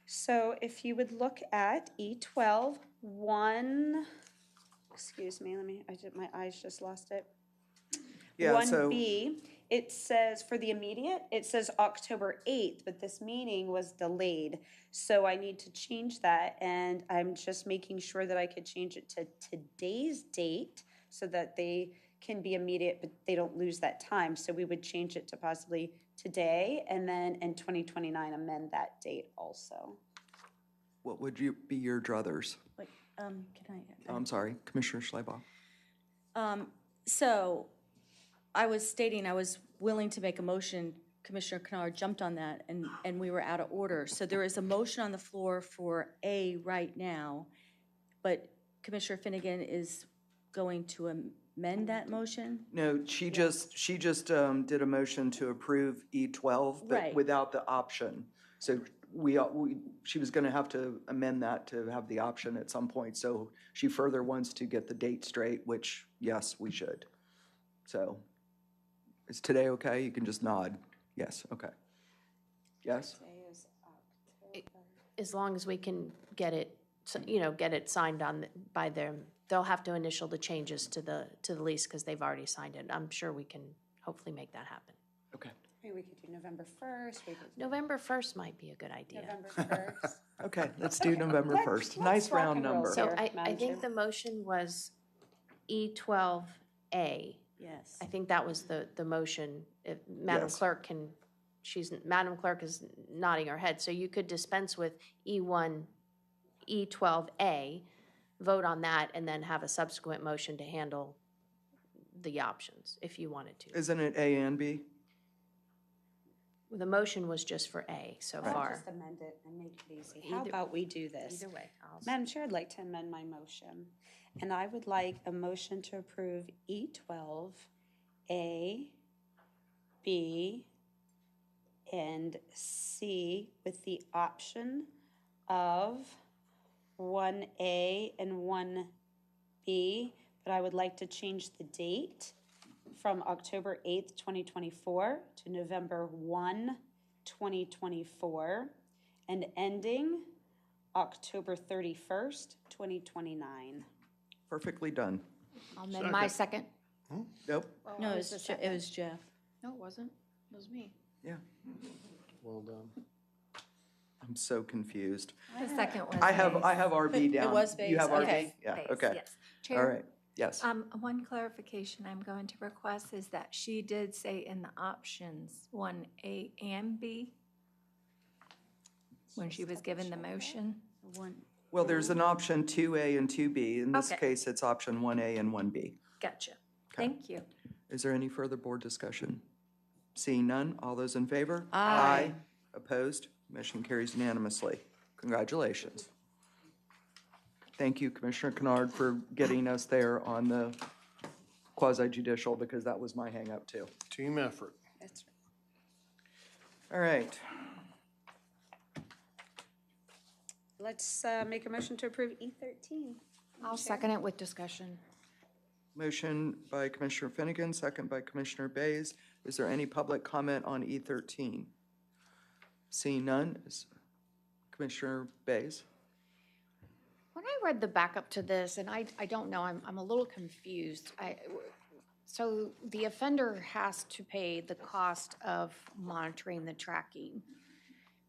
So if you would look at E12, excuse me, my eyes just lost it. Yeah, so 1B, it says, for the immediate, it says October 8th, but this meeting was delayed. So I need to change that, and I'm just making sure that I could change it to today's date so that they can be immediate, but they don't lose that time. So we would change it to possibly today, and then in 2029 amend that date also. what would be your druthers? Wait, can I? I'm sorry, Commissioner Schleba. So I was stating I was willing to make a motion. Commissioner Kennard jumped on that, and we were out of order. So there is a motion on the floor for A right now, but Commissioner Finnegan is going to amend that motion? No, she just did a motion to approve E12, but Right. without the option. So she was going to have to amend that to have the option at some point. So she further wants to get the date straight, which, yes, we should. So is today okay? You can just nod. Yes, okay. Yes? As long as we can get it, get it signed on by them. They'll have to initial the changes to the lease because they've already signed it. I'm sure we can hopefully make that happen. Okay. Maybe we could do November 1st. November 1st might be a good idea. November 1st. Okay, let's do November 1st. Nice rock round and roll number. So here, I Madam think Chair. the motion was E12A. Yes. I think that was the motion. If Madam Yes. Clerk Madam Clerk is nodding her head. So you could dispense with E1, E12A, vote on that, and then have a subsequent motion to handle the options if you wanted to. Isn't it A and B? The motion was just for A so I'll far. just amend it and make it easy. How Either- about we do this? Either way. Madam Chair, I'd like to amend my motion. And I would like a motion to approve E12, A, B, and C with the option of 1A and 1B, but I would like to change the date from October 8th, 2024 to November 1, 2024, and ending October 31st, 2029. Perfectly done. I'll amend my second. Nope. No, Who it was the was Jeff. No, it wasn't. It was me. Yeah. Well done. I'm so confused. The second was I have Bayes. RB down. was You have Bayes, RB? okay. Yeah, Bayes, okay. yes. All Chair, right, yes. one clarification I'm going to request is that she did say in the options, 1A and B, when she was given the motion. Well, there's an option 2A and 2B. In this Okay. case, it's option 1A and 1B. Gotcha. Thank you. Is there any further board discussion? Seeing none, all those in favor? Aye. Opposed? Motion carries unanimously. Congratulations. Thank you, Commissioner Kennard, for getting us there on the quasi judicial, because that was my hangup too. Team effort. That's right. All right. Let's make a motion to approve E13. I'll second it with discussion. Motion by Commissioner Finnegan, second by Commissioner Bays. Is there any public comment on E13? Seeing none, Commissioner Bays? When I read the backup to this, and I don't know, I'm a little confused. So the offender has to pay the cost of monitoring the tracking.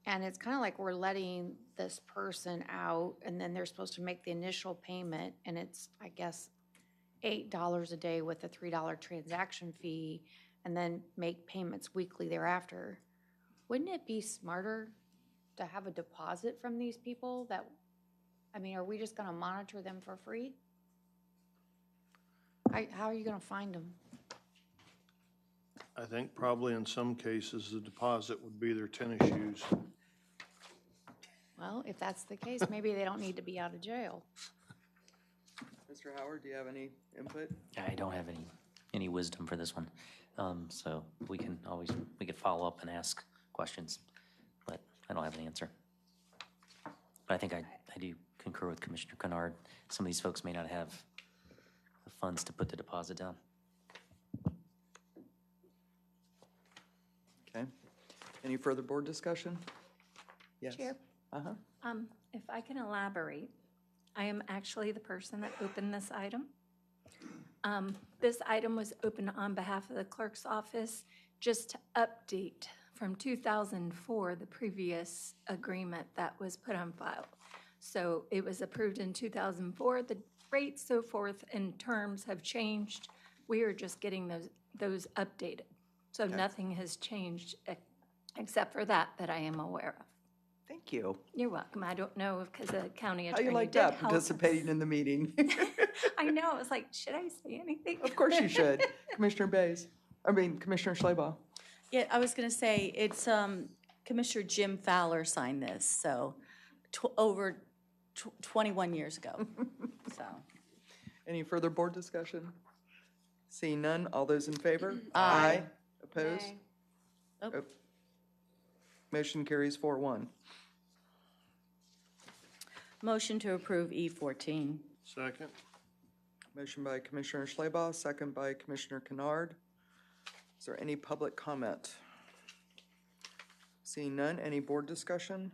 And it's kind of like we're letting this person out, and then they're supposed to make the initial payment, and it's, I guess, $8 a day with a $3 transaction fee, and then make payments weekly thereafter. Wouldn't it be smarter to have a deposit from these people that, I mean, are we just gonna monitor them for free? How are you gonna find them? I think probably in some cases, the deposit would be their tennis shoes. Well, if that's the case, maybe they don't need to be out of jail. Mr. Howard, do you have any input? I don't have any wisdom for this one. So we could follow up and ask questions, but I don't have an answer. But I think I do concur with Commissioner Kennard. Some of these folks may not have the funds to put the deposit down. Okay. Any further board discussion? Yes. Chair? Uh-huh. If I can elaborate, I am actually the person that opened this item. This item was opened on behalf of the clerk's office just to update from 2004, the previous agreement that was put on file. So it was approved in 2004. The rates, so forth, and terms have changed. We are just getting those updated. So nothing has changed except for that I am aware of. Thank Thank you. You're welcome. I don't know because the county How attorney you like did that, help. participating in the meeting? I know. I was like, should I say anything? Of course you should. Commissioner Commissioner Schleba. Yeah, I was going to say, it's Commissioner Jim Fowler signed this, so over 21 years ago, so. Any further board discussion? Seeing none, all those in favor? Aye. Opposed? Oh. Oh. Motion carries 4-1. Motion to approve E14. Second. Motion by Commissioner Schleba, second by Commissioner Kennard. Is there any public comment? Seeing none, any board discussion?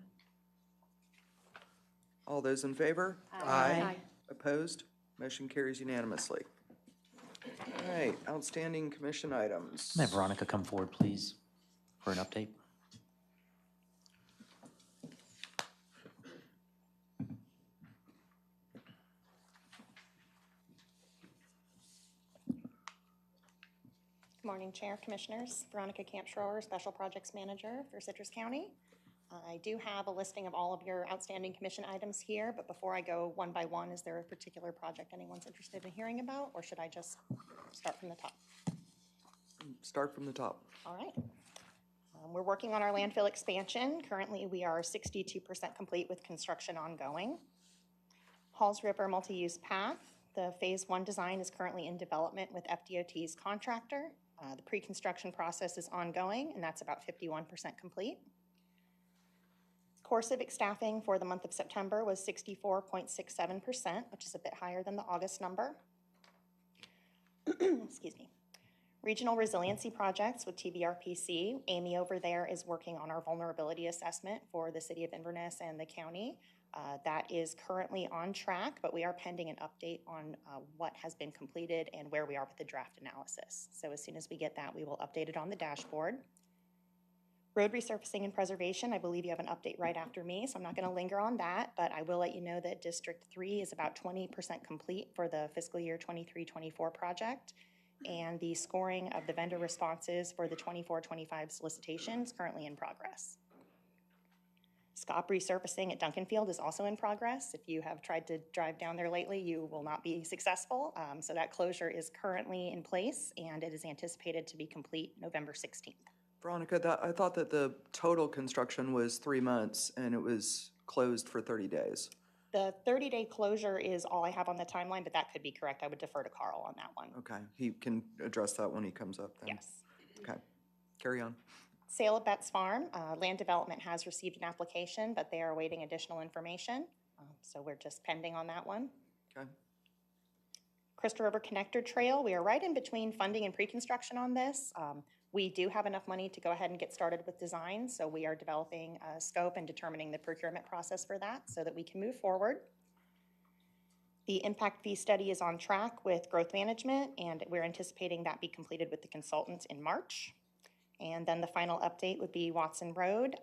All those in favor? Aye. Opposed? Motion carries unanimously. All right, outstanding commission items. May Veronica come forward, please, for an update? Good morning, Chair, Commissioners. Veronica Campschroer, Special Projects Manager for Citrus County. I do have a listing of all of your outstanding commission items here, but before I go one by one, is there a particular project anyone's interested in hearing about, or should I just start from the top? Start from the top. All right. We're working on our landfill expansion. Currently, we are 62% complete with construction ongoing. Halls River Multi-Use Path, the Phase 1 design is currently in development with FDOT's contractor. The pre-construction process is ongoing, and that's about 51% complete. Core Civic staffing for the month of September was 64.67%, which is a bit higher than the August number. Excuse me. Regional resiliency projects with TVRPC. Amy over there is working on our vulnerability assessment for the city of Inverness and the county. That is currently on track, but we are pending an update on what has been completed and where we are with the draft analysis. So as soon as we get that, we will update it on the dashboard. Road resurfacing and preservation, I believe you have an update right after me, so I'm not going to linger on that, but I will let you know that District 3 is about 20% complete for the fiscal year 23-24 project, and the scoring of the vendor responses for the 24-25 solicitation is currently in progress. SCOP resurfacing at Duncanfield is also in progress. If you have tried to drive down there lately, you will not be successful. So that closure is currently in place, and it is anticipated to be complete November 16th. Veronica, I thought that the total construction was 3 months and it was closed for 30 days. The 30-day closure is all I have on the timeline, but that could be correct. I would defer to Carl on that one. Okay, he can address that when he comes up then. Yes. Okay, carry on. Sale of Betts Farm, land development has received an application, but they are awaiting additional information. So we're just pending on that one. Okay. Crystal River Connector Trail, we are right in between funding and pre-construction on this. We do have enough money to go ahead and get started with design, so we are developing a scope and determining the procurement process for that so that we can move forward. The impact fee study is on track with growth management, and we're anticipating that be completed with the consultants in March. And then the final update would be Watson Road.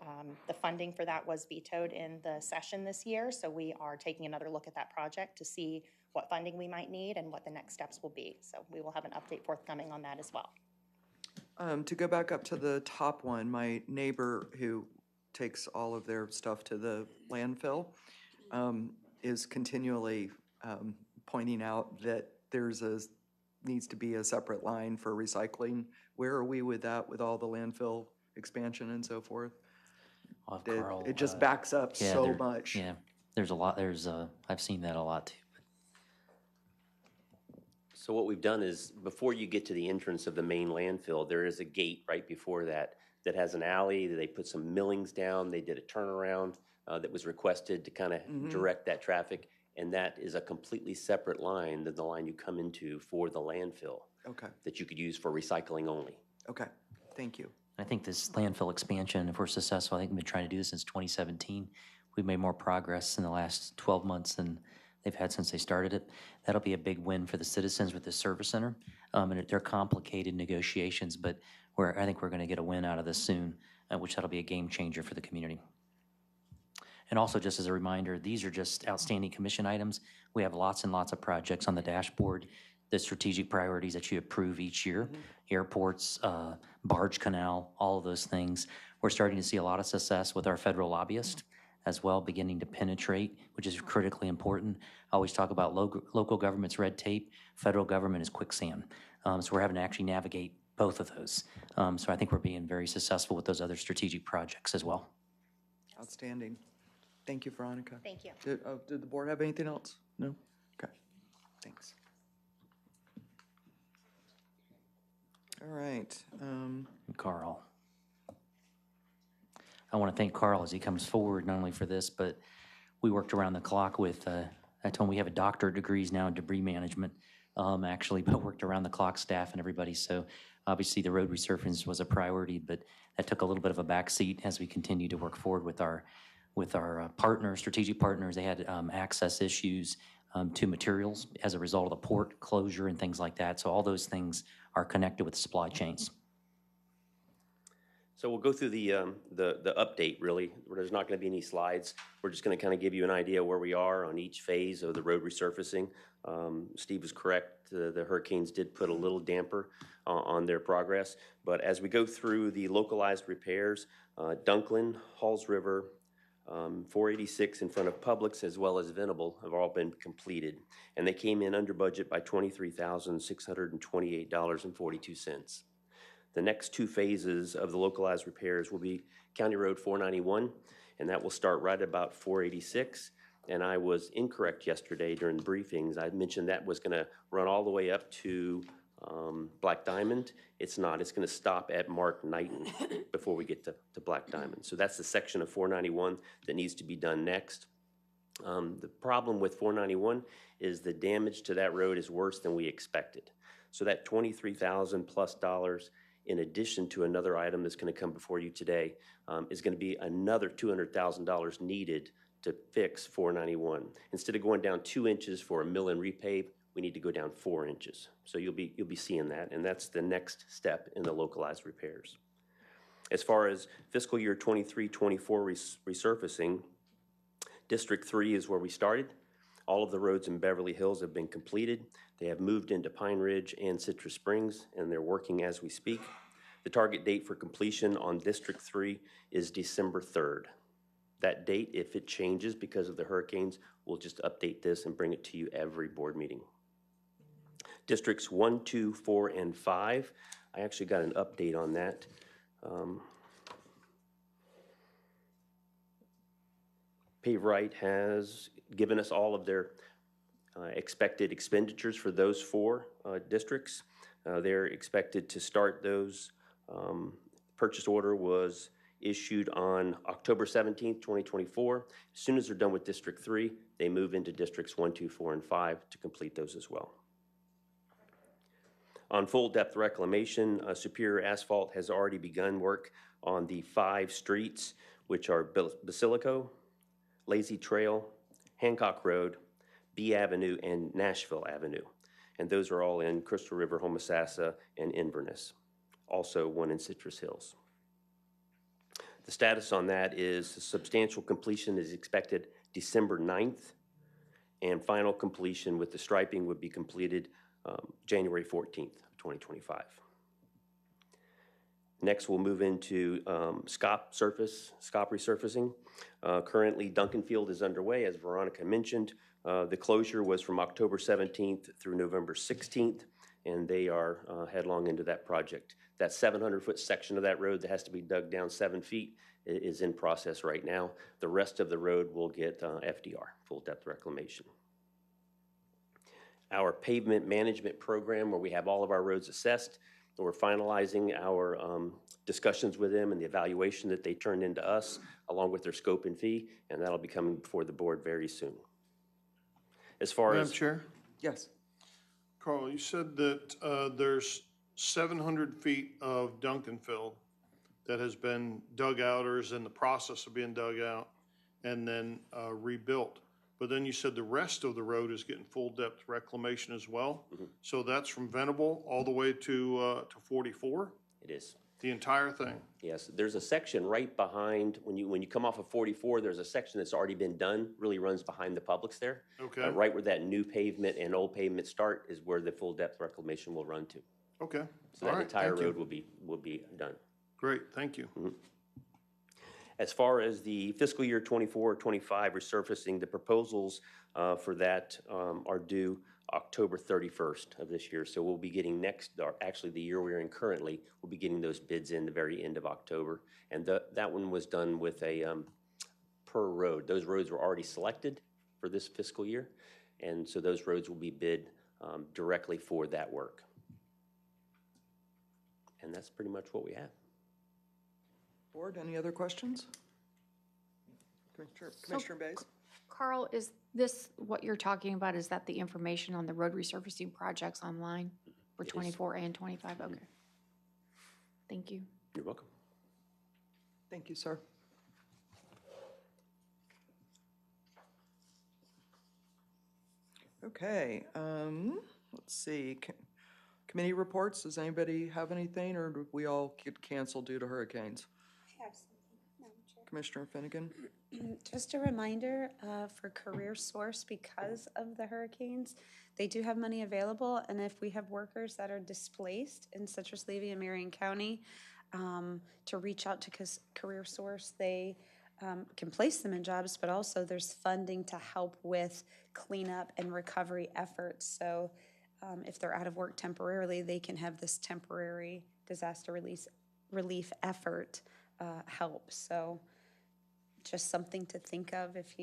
The funding for that was vetoed in the session this year, so we are taking another look at that project to see what funding we might need and what the next steps will be. So we will have an update forthcoming on that as well. To go back up to the top one, my neighbor who takes all of their stuff to the landfill is continually pointing out that needs to be a separate line for recycling. Where are we with that, with all the landfill expansion and so forth? It just backs up so much. Yeah, there's a lot, I've seen that a lot too. So what we've done is, before you get to the entrance of the main landfill, there is a gate right before that that has an alley. They put some millings down. They did a turnaround that was requested to kind of direct that traffic. And that is a completely separate line than the line you come into for the landfill. Okay. That you could use for recycling only. Okay, thank you. I think this landfill expansion, if we're successful, I think we've been trying to do this since 2017. We've made more progress in the last 12 months than they've had since they started it. That'll be a big win for the citizens with the service center. And they're complicated negotiations, but I think we're going to get a win out of this soon, which that'll be a game changer for the community. And also, just as a reminder, these are just outstanding commission items. We have lots and lots of projects on the dashboard, the strategic priorities that you approve each year, airports, barge canal, all of those things. We're starting to see a lot of success with our federal lobbyist. as well, beginning to penetrate, which is critically important. I always talk about local government's red tape, federal government is quicksand. So we're having to actually navigate both of those. So I think we're being very successful with those other strategic projects as well. Outstanding. Thank you, Veronica. Thank you. Did the board have anything else? No? Okay, thanks. All right. Carl. I want to thank Carl as he comes forward, not only for this, but we worked around the clock with, I told him we have a doctorate degrees now in debris management, actually, but worked around the clock staff and everybody. So obviously the road resurfacing was a priority, but that took a little bit of a backseat as we continue to work forward with our partners, strategic partners. They had access issues to materials as a result of the port closure and things like that. So all those things are connected with supply chains. So we'll go through the update, really. There's not going to be any slides. We're just going to kind of give you an idea where we are on each phase of the road resurfacing. Steve is correct. The hurricanes did put a little damper on their progress. But as we go through the localized repairs, Dunklin, Halls River, 486 in front of Publix, as well as Venable, have all been completed. And they came in under budget by $23,628.42. The next two phases of the localized repairs will be County Road 491, and that will start right about 486. And I was incorrect yesterday during the briefings. I mentioned that was going to run all the way up to Black Diamond. It's not. It's going to stop at Mark Knighton before we get to Black Diamond. So that's the section of 491 that needs to be done next. The problem with 491 is the damage to that road is worse than we expected. So that $23,000 plus in addition to another item that's going to come before you today, is going to be another $200,000 needed to fix 491. Instead of going down 2 inches for a mill and repave, we need to go down 4 inches. So you'll be seeing that, and that's the next step in the localized repairs. As far as fiscal year 23-24 resurfacing, District 3 is where we started. All of the roads in Beverly Hills have been completed. They have moved into Pine Ridge and Citrus Springs, and they're working as we speak. The target date for completion on District 3 is December 3rd. That date, if it changes because of the hurricanes, we'll just update this and bring it to you every board meeting. Districts 1, 2, 4, and 5, I actually got an update on that. PaveRight has given us all of their expected expenditures for those 4 districts. They're expected to start those. Purchase order was issued on October 17th, 2024. As soon as they're done with District 3, they move into Districts 1, 2, 4, and 5 to complete those as well. On full depth reclamation, Superior Asphalt has already begun work on the 5 streets, which are Basilico, Lazy Trail, Hancock Road, B Avenue, and Nashville Avenue. And those are all in Crystal River, Homosassa, and Inverness. Also one in Citrus Hills. The status on that is substantial completion is expected December 9th, and final completion with the striping would be completed January 14th, 2025. Next, we'll move into SCOP resurfacing. Currently, Duncan Field is underway, as Veronica mentioned. The closure was from October 17th through November 16th, and they are headlong into that project. That 700-foot section of that road that has to be dug down 7 feet is in process right now. The rest of the road will get FDR, full depth reclamation. Our pavement management program, where we have all of our roads assessed, we're finalizing our discussions with them and the evaluation that they turned into us, along with their scope and fee, and that'll be coming before the board very soon. As far Madam as Chair? Yes. Carl, you said that there's 700 feet of Duncan Field that has been dug out or is in the process of being dug out and then rebuilt. But then you said the rest of the road is getting full depth reclamation as well. Mm-hmm. So that's from Venable all the way to 44? It is. The entire thing? Yes, there's a section right behind, when you come off of 44, there's a section that's already been done, really runs behind the Publix there. Okay. Right where that new pavement and old pavement start is where the full depth reclamation will run to. Okay. So that entire road will be done. Great, thank you. Mm-hmm. As far as the fiscal year 24-25 resurfacing, the proposals for that are due October 31st of this year. So we'll be getting next, or actually the year we're in currently, we'll be getting those bids in the very end of October. And that one was done with a per road. Those roads were already selected for this fiscal year. And so those roads will be bid directly for that work. And that's pretty much what we have. Board, any other questions? Commissioner Bays? Carl, is this what you're talking about? Is that the information on the road resurfacing projects online for 24 and 25? Okay. Thank you. You're welcome. Thank you, sir. Okay, let's see. Committee reports, does anybody have anything, or do we all get canceled due to hurricanes? I have something, Madam Chair. Commissioner Finnegan? Just a reminder for Career Source, because of the hurricanes, they do have money available, and if we have workers that are displaced in Citrus, Levy, and Marion County, to reach out to Career Source, they can place them in jobs, but also there's funding to help with cleanup and recovery efforts. So if they're out of work temporarily, they can have this temporary disaster relief effort help. So just something to think of if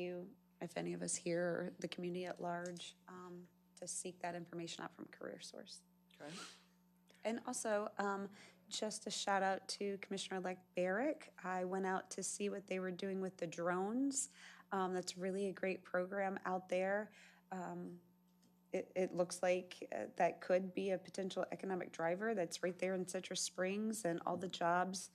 any of us here or the community at large, to seek that information out from Career Source. Okay. And also, just a shout out to Commissioner-elect Barrick. I went out to see what they were doing with the drones. That's really a great program out there. It looks like that could be a potential economic driver that's right there in Citrus Springs, and all the jobs,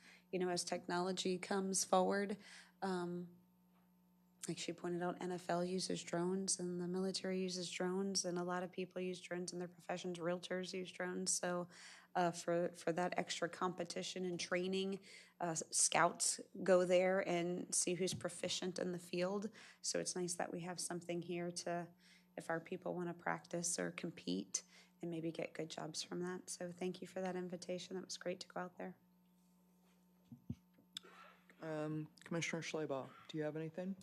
as technology comes forward. Like she pointed out, NFL uses drones and the military uses drones, and a lot of people use drones in their professions. Realtors use drones. So for that extra competition and training, scouts go there and see who's proficient in the field. So it's nice that we have something here to, if our people want to practice or compete and maybe get good jobs from that. So thank you for that invitation. That was great to go out there. Commissioner Schleybaugh, do you have anything?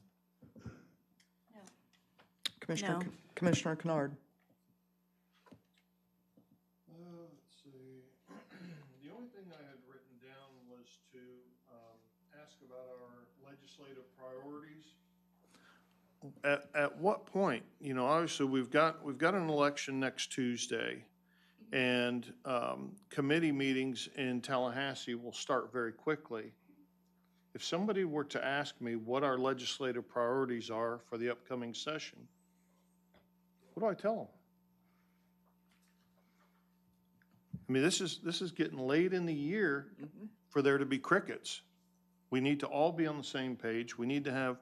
No. Commissioner Kennard? Let's see. The only thing I had written down was to ask about our legislative priorities. At what point, obviously we've got an election next Tuesday, and committee meetings in Tallahassee will start very quickly. If somebody were to ask me what our legislative priorities are for the upcoming session, what do I tell them? I mean, this is getting late in the year for there to be crickets. We need to all be on the same page. We need to have,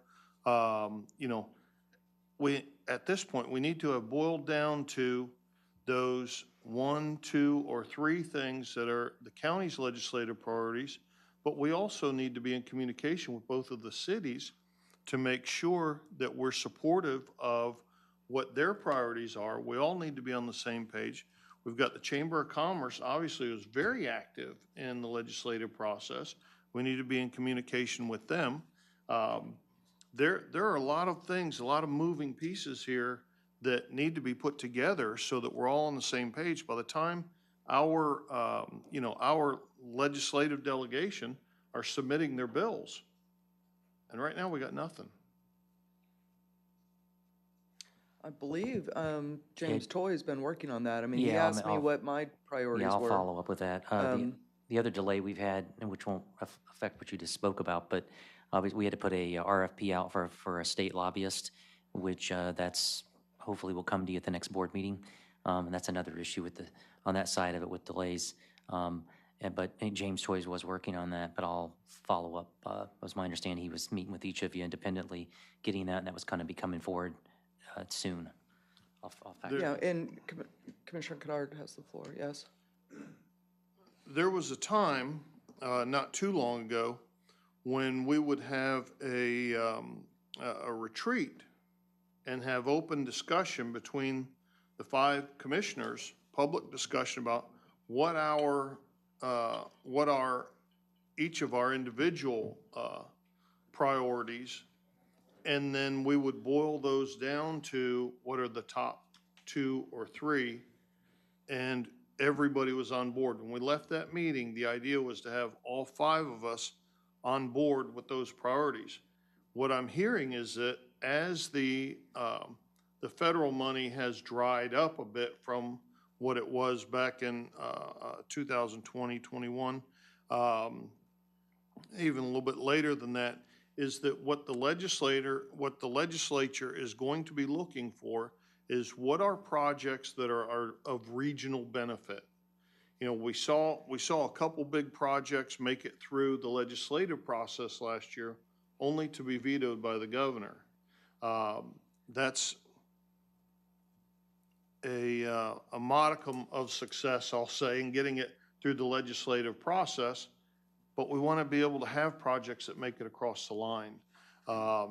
at this point, we need to have boiled down to those 1, 2, or 3 things that are the county's legislative priorities, but we also need to be in communication with both of the cities to make sure that we're supportive of what their priorities are. We all need to be on the same page. We've got the Chamber of Commerce, obviously, was very active in the legislative process. We need to be in communication with them. There are a lot of things, a lot of moving pieces here that need to be put together so that we're all on the same page. By the time our legislative delegation are submitting their bills, and right now we got nothing. I believe James Toy has been working on that. I mean, he Yeah, asked me what my priorities Yeah, I'll were. follow up with that. The other delay we've had, and which won't affect what you just spoke about, but obviously we had to put a RFP out for a state lobbyist, which that's hopefully will come to you at the next board meeting. And that's another issue on that side of it with delays. But James Toys was working on that, but I'll follow up. It was my understanding he was meeting with each of you independently, getting that, and that was going to be coming forward soon. Yeah, and Commissioner Kennard has the floor, yes? There was a time, not too long ago, when we would have a retreat and have open discussion between the 5 commissioners, public discussion about what each of our individual priorities, and then we would boil those down to what are the top 2 or 3, and everybody was on board. When we left that meeting, the idea was to have all 5 of us on board with those priorities. What I'm hearing is that as the federal money has dried up a bit from what it was back in 2020, 21, even a little bit later than that, is that what the legislature is going to be looking for is what are projects that are of regional benefit. You know, we saw a couple big projects make it through the legislative process last year, only to be vetoed by the governor. That's a modicum of success, I'll say, in getting it through the legislative process, but we want to be able to have projects that make it across the line.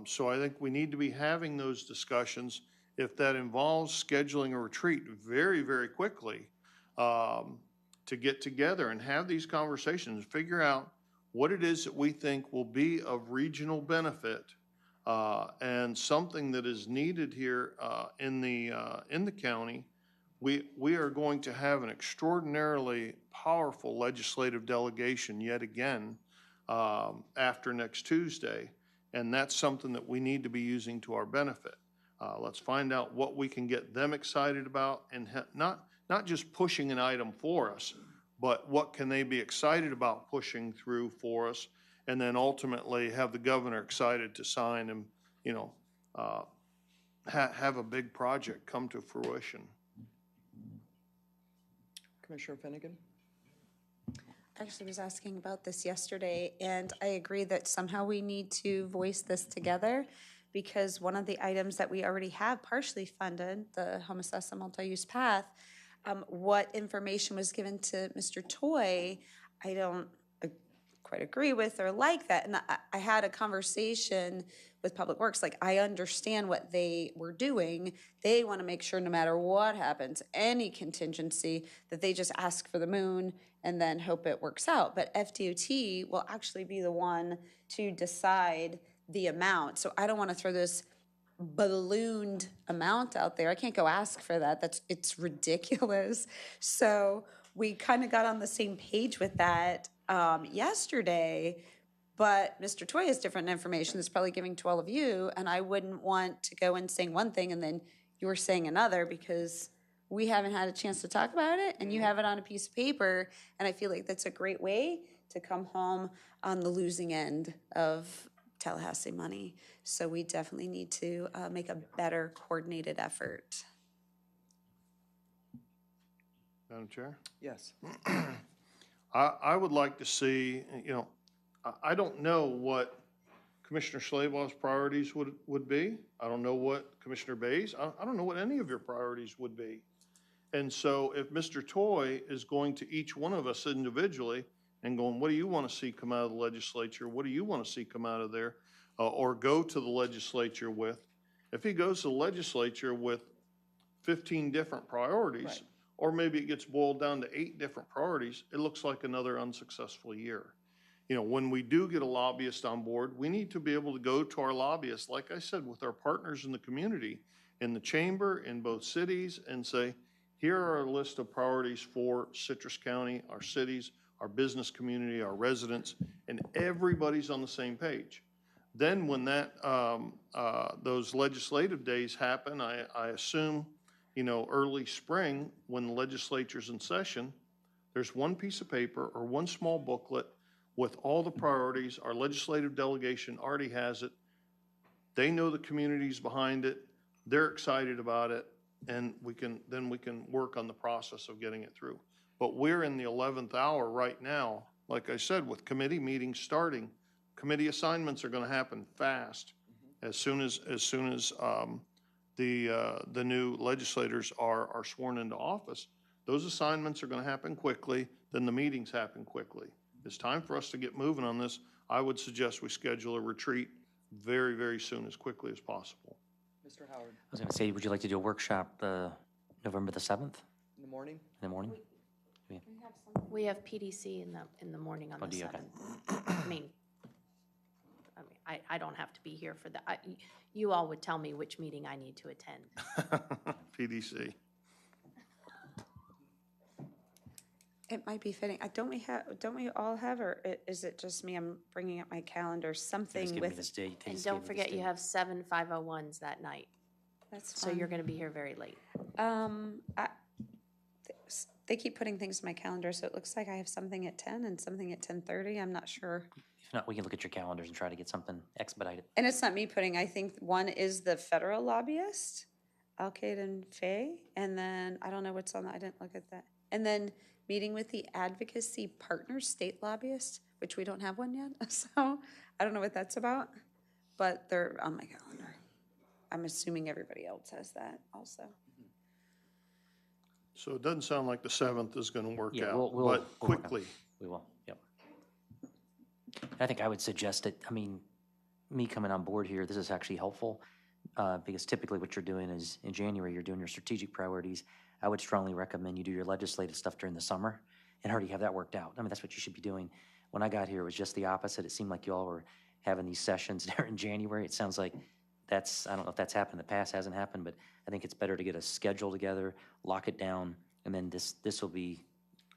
So I think we need to be having those discussions. If that involves scheduling a retreat very, very quickly, to get together and have these conversations, figure out what it is that we think will be of regional benefit, and something that is needed here in the county. We are going to have an extraordinarily powerful legislative delegation yet again after next Tuesday, and that's something that we need to be using to our benefit. Let's find out what we can get them excited about, and not just pushing an item for us, but what can they be excited about pushing through for us, and then ultimately have the governor excited to sign and, you know, have a big project come to fruition. Commissioner Finnegan? I actually was asking about this yesterday, and I agree that somehow we need to voice this together, because one of the items that we already have partially funded, the Homosassa multi-use path, what information was given to Mr. Toy, I don't quite agree with or like that. And I had a conversation with Public Works, like, I understand what they were doing. They want to make sure no matter what happens, any contingency, that they just ask for the moon and then hope it works out. But FDOT will actually be the one to decide the amount. So I don't want to throw this ballooned amount out there. I can't go ask for that. It's ridiculous. So we kind of got on the same page with that yesterday, but Mr. Toy has different information that's probably giving to all of you, and I wouldn't want to go and saying one thing and then you're saying another, because we haven't had a chance to talk about it and you have it on a piece of paper, and I feel like that's a great way to come home on the losing end of Tallahassee money. So we definitely need to make a better coordinated effort. Madam Chair? Yes. I would like to see, you know, I don't know what Commissioner Schlabach's priorities would be. I don't know what Commissioner Bay's, I don't know what any of your priorities would be. And so if Mr. Toy is going to each one of us individually and going, what do you want to see come out of the legislature? What do you want to see come out of there? Or go to the legislature with, if he goes to the legislature with 15 different priorities, Right. or maybe it gets boiled down to 8 different priorities, it looks like another unsuccessful year. You know, when we do get a lobbyist on board, we need to be able to go to our lobbyists, like I said, with our partners in the community, in the chamber, in both cities, and say, here are a list of priorities for Citrus County, our cities, our business community, our residents, and everybody's on the same page. Then when that those legislative days happen, I assume, you know, early spring, when the legislature's in session, there's one piece of paper or one small booklet with all the priorities. Our legislative delegation already has it. They know the community's behind it. They're excited about it, and we can work on the process of getting it through. But we're in the 11th hour right now, like I said, with committee meetings starting. Committee assignments are going to happen fast as soon as the new legislators are sworn into office. Those assignments are going to happen quickly, then the meetings happen quickly. It's time for us to get moving on this. I would suggest we schedule a retreat very, very soon, as quickly as possible. Mr. Howard? I was going to say, would you like to do a workshop November the 7th? In the morning? In the morning? We have PDC in the morning on Oh, the do you? Okay. 7th. I mean, I mean, I don't have to be here for that. You all would tell me which meeting I need to attend. PDC. It might be fitting. Don't we all have, or is it just me? I'm bringing up my calendar, Just something give me with, this date. And Just don't give me this forget, you date. have 7 501s that night. that's So fine. you're going to be here very late. They keep putting things in my calendar, so it looks like I have something at 10 and something at 10:30. I'm not sure. If not, we can look at your calendars and try to get something expedited. And it's not me putting, I think one is the federal lobbyist, Alcade and Fay, and then, I don't know what's on that, I didn't look at that. And then meeting with the Advocacy Partners State Lobbyist, which we don't have one yet, so I don't know what that's about, but they're on my calendar. I'm assuming everybody else has that also. So it doesn't sound like the 7th is going to work Yeah, out, we'll but work on it. quickly. We will, yep. I think I would suggest that, I mean, me coming on board here, this is actually helpful, because typically what you're doing is, in January, you're doing your strategic priorities. I would strongly recommend you do your legislative stuff during the summer and already have that worked out. I mean, that's what you should be doing. When I got here, it was just the opposite. It seemed like you all were having these sessions there in January. It sounds like that's, I don't know if that's happened in the past, hasn't happened, but I think it's better to get a schedule together, lock it down, and then this will be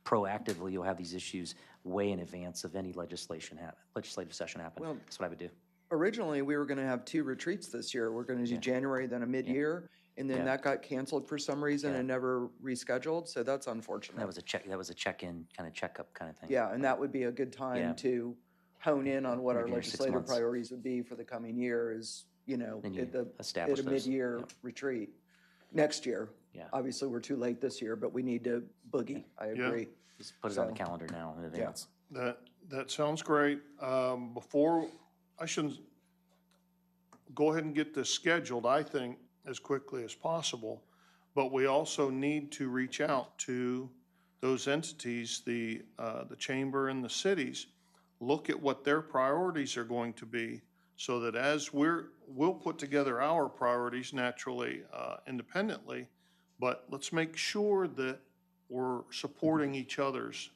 proactively, you'll have these issues way in advance of any legislative session happen. Well- That's what I would do. Originally, we were going to have 2 retreats this year. We're going to do Yeah. January, then a mid-year, and then Yeah. that got canceled for some reason Yeah. and never rescheduled, so that's unfortunate. That was a check-in, kind of checkup kind of thing. Yeah, and that would be a good Yeah. time to hone in on what our Review 6 legislative months. priorities would be for the coming year is, Then you at establish a those. mid-year Yep. retreat next year. Yeah. Obviously, we're too late this year, but we need to boogie. I Yeah. agree. Just put it on the So- calendar now in advance. That sounds great. Before, I shouldn't, go ahead and get this scheduled, I think, as quickly as possible. But we also need to reach out to those entities, the chamber and the cities, look at what their priorities are going to be so that as we'll put together our priorities naturally, independently, but let's make sure that we're supporting each other's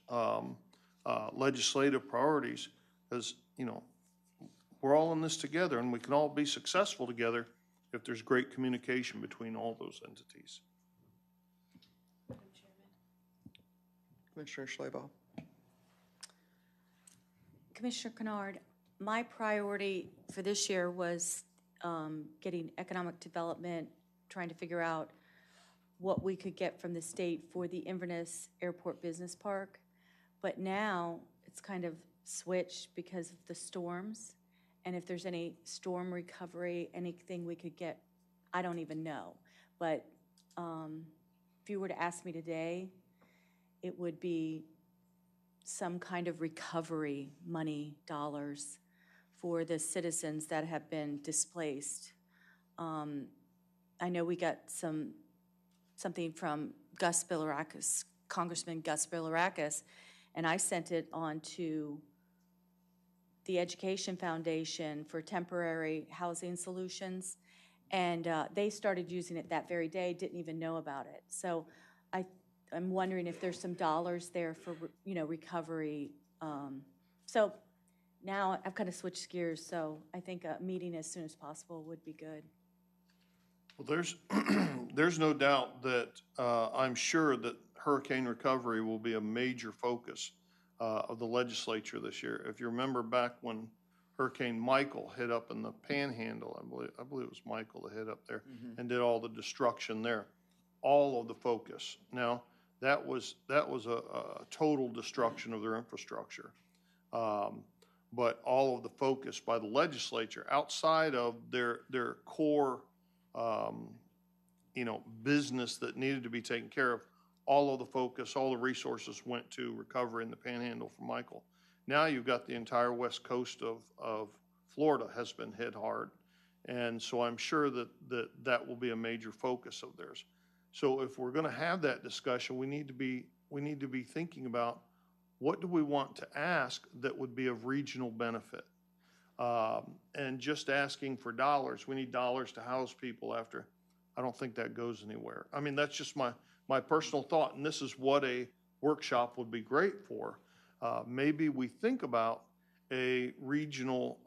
legislative priorities, because, we're all in this together, and we can all be successful together if there's great communication between all those entities. Commissioner Schlebaugh. Commissioner Kennard, my priority for this year was getting economic development, trying to figure out what we could get from the state for the Inverness Airport Business Park. But now it's kind of switched because of the storms. And if there's any storm recovery, anything we could get, I don't even know. But if you were to ask me today, it would be some kind of recovery money, dollars, for the citizens that have been displaced. I know we got something from Gus Bilirakis, Congressman Gus Bilirakis, and I sent it on to the Education Foundation for Temporary Housing Solutions, and they started using it that very day, didn't even know about it. So I'm wondering if there's some dollars there for, recovery. So now I've kind of switched gears, so I think a meeting as soon as possible would be good. Well, there's no doubt that I'm sure that hurricane recovery will be a major focus of the legislature this year. If you remember back when Hurricane Michael hit up in the Panhandle, I believe it was Michael that hit up there and did all the destruction there. All of the focus. Now, that was a total destruction of their infrastructure. But all of the focus by the legislature outside of their core, business that needed to be taken care of, all of the focus, all the resources went to recovery in the Panhandle from Michael. Now you've got the entire west coast of Florida has been hit hard. And so I'm sure that will be a major focus of theirs. So if we're going to have that discussion, we need to be thinking about what do we want to ask that would be of regional benefit. And just asking for dollars, we need dollars to house people after, I don't think that goes anywhere. I mean, that's just my personal thought, and this is what a workshop would be great for. Maybe we think about a regional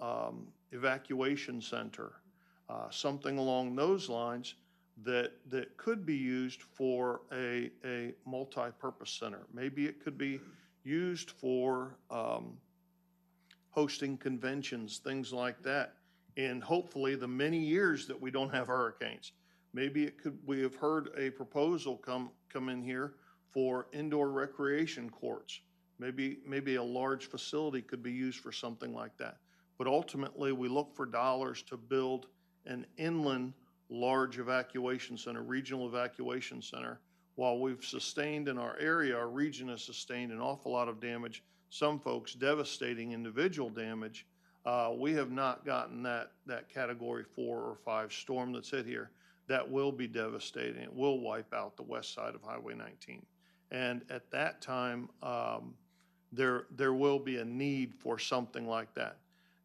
evacuation center, something along those lines that could be used for a multi-purpose center. Maybe it could be used for hosting conventions, things like that. And hopefully the many years that we don't have hurricanes. Maybe it could, we have heard a proposal come in here for indoor recreation courts. Maybe a large facility could be used for something like that. But ultimately, we look for dollars to build an inland large evacuation center, regional evacuation center. While we've sustained in our area, our region has sustained an awful lot of damage, some folks devastating individual damage. We have not gotten that category 4 or 5 storm that's hit here. That will be devastating. It will wipe out the west side of Highway 19. And at that time, there will be a need for something like that.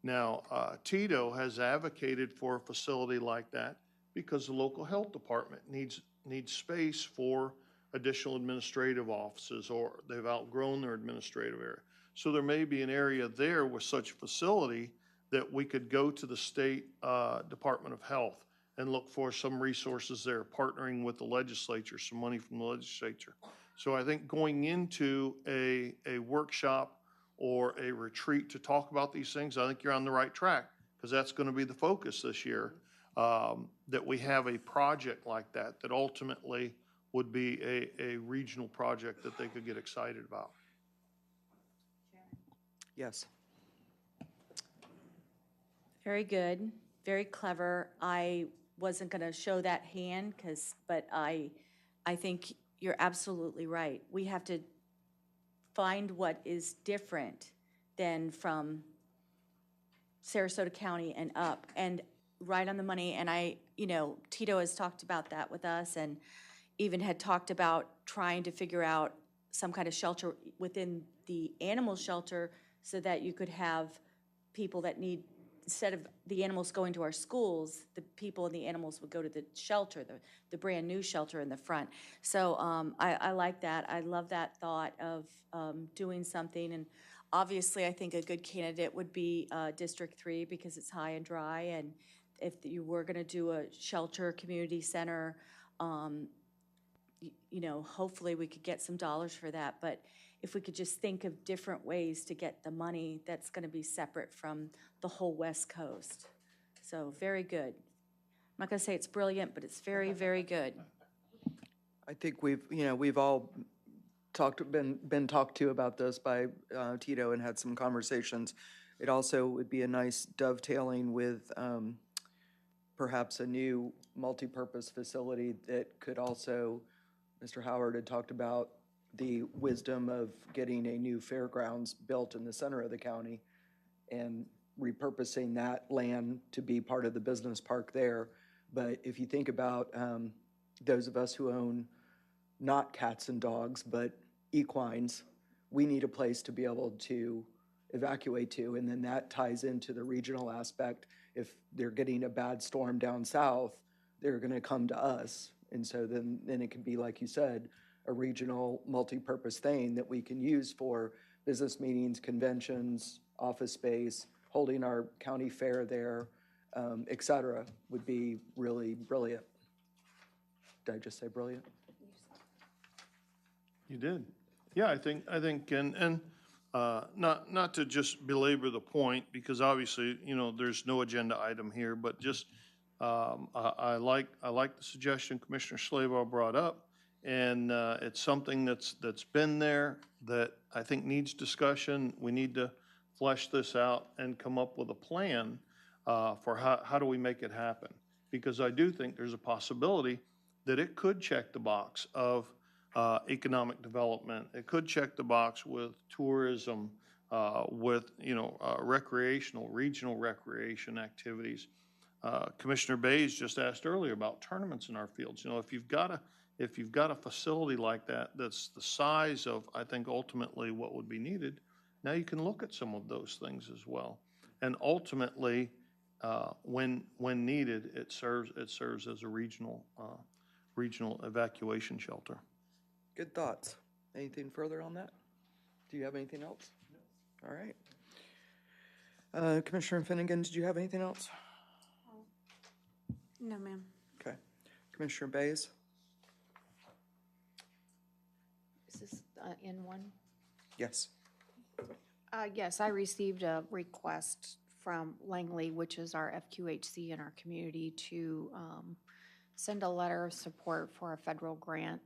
Now, Tito has advocated for a facility like that because the local health department needs space for additional administrative offices, or they've outgrown their administrative area. So there may be an area there with such a facility that we could go to the state Department of Health and look for some resources there, partnering with the legislature, some money from the legislature. So I think going into a workshop or a retreat to talk about these things, I think you're on the right track, because that's going to be the focus this year, that we have a project like that that ultimately would be a regional project that they could get excited about. Yes. Very good, very clever. I wasn't going to show that hand but I think you're absolutely right. We have to find what is different than from Sarasota County and up, and right on the money. And Tito has talked about that with us, and even had talked about trying to figure out some kind of shelter within the animal shelter so that you could have people that need, instead of the animals going to our schools, the people and the animals would go to the shelter, the brand new shelter in the front. So I like that. I love that thought of doing something. And obviously, I think a good candidate would be District 3 because it's high and dry. And if you were going to do a shelter community center, hopefully we could get some dollars for that. But if we could just think of different ways to get the money that's going to be separate from the whole West Coast. So very good. I'm not going to say it's brilliant, but it's very, very good. I think we've all been talked to about this by Tito and had some conversations. It also would be a nice dovetailing with perhaps a new multi-purpose facility that could also, Mr. Howard had talked about the wisdom of getting a new fairgrounds built in the center of the county and repurposing that land to be part of the business park there. But if you think about those of us who own not cats and dogs, but equines, we need a place to be able to evacuate to, and then that ties into the regional aspect. If they're getting a bad storm down south, they're going to come to us. And so then it can be, like you said, a regional multi-purpose thing that we can use for business meetings, conventions, office space, holding our county fair there, et cetera, would be really brilliant. Did I just say brilliant? You did. Yeah, I think, and not to just belabor the point, because obviously, there's no agenda item here, but just, I like the suggestion Commissioner Schlabo brought up. And it's something that's been there that I think needs discussion. We need to flesh this out and come up with a plan for how do we make it happen. Because I do think there's a possibility that it could check the box of economic development. It could check the box with tourism, with recreational, regional recreation activities. Commissioner Bays just asked earlier about tournaments in our fields. If you've got a facility like that that's the size of, I think, ultimately what would be needed, now you can look at some of those things as well. And ultimately, when needed, it serves as a regional evacuation shelter. Good thoughts. Anything further on that? Do you have anything else? No. All right. Commissioner Finnegan, did you have anything else? No, ma'am. Okay. Commissioner Bays? Is this N1? Yes. Yes, I received a request from Langley, which is our FQHC in our community, to send a letter of support for a federal grant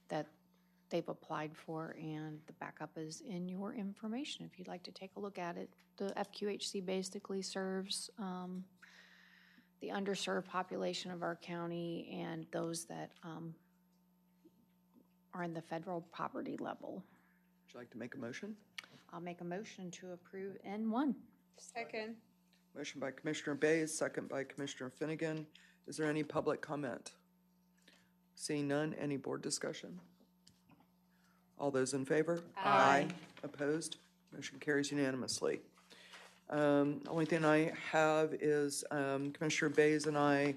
that they've applied for, and the backup is in your information if you'd like to take a look at it. The FQHC basically serves the underserved population of our county and those that are in the federal poverty level. Would you like to make a motion? I'll make a motion to approve N1. Second. Motion by Commissioner Bays, second by Commissioner Finnegan. Is there any public comment? Seeing none, any board discussion? All those in favor? Aye. Opposed? Motion carries unanimously. Only thing I have is Commissioner Bays and I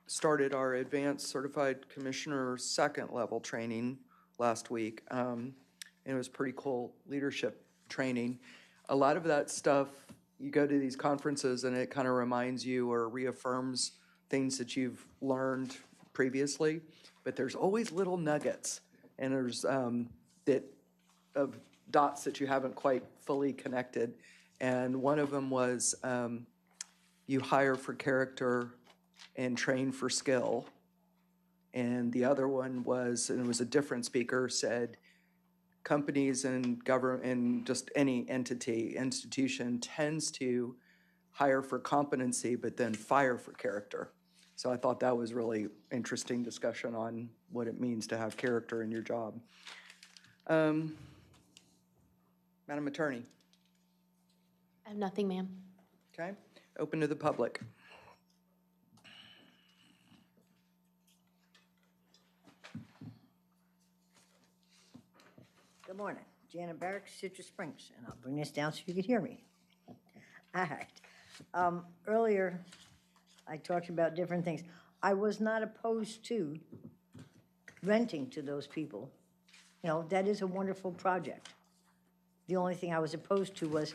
started our Advanced Certified Commissioner second level training last week. And it was pretty cool leadership training. A lot of that stuff, you go to these conferences and it kind of reminds you or reaffirms things that you've learned previously, but there's always little nuggets, and there's of dots that you haven't quite fully connected. And one of them was you hire for character and train for skill. And the other one was, and it was a different speaker, said companies and government and just any institution tends to hire for competency, but then fire for character. So I thought that was really interesting discussion on what it means to have character in your job. Madam Attorney. I have nothing, ma'am. Okay, open to the public. Good morning. Janet Barrick, Citrus Springs, and I'll bring this down so you can hear me. All right. Earlier, I talked about different things. I was not opposed to renting to those people. You know, that is a wonderful project. The only thing I was opposed to was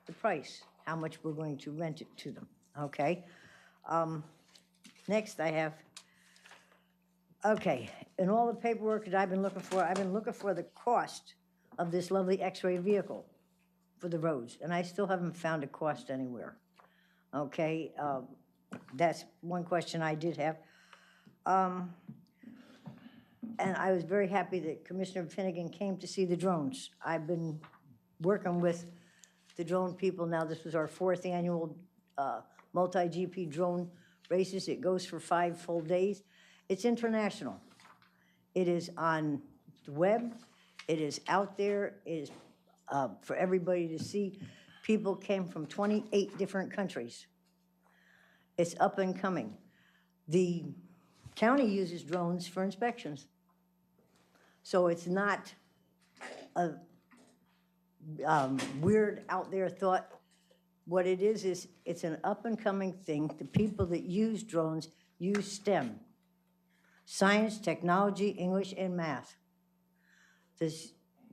the price, how much we're going to rent it to them, okay? Next, I have, okay, in all the paperwork that I've been looking for the cost of this lovely X-ray vehicle for the roads, and I still haven't found a cost anywhere, okay? That's one question I did have. And I was very happy that Commissioner Finnegan came to see the drones. I've been working with the drone people now. This was our 4th annual multi-GP drone races. It goes for 5 full days. It's international. It is on the web. It is out there. It is for everybody to see. People came from 28 different countries. It's up and coming. The county uses drones for inspections. So it's not a weird out there thought. What it is it's an up and coming thing. The people that use drones use STEM, science, technology, English, and math. The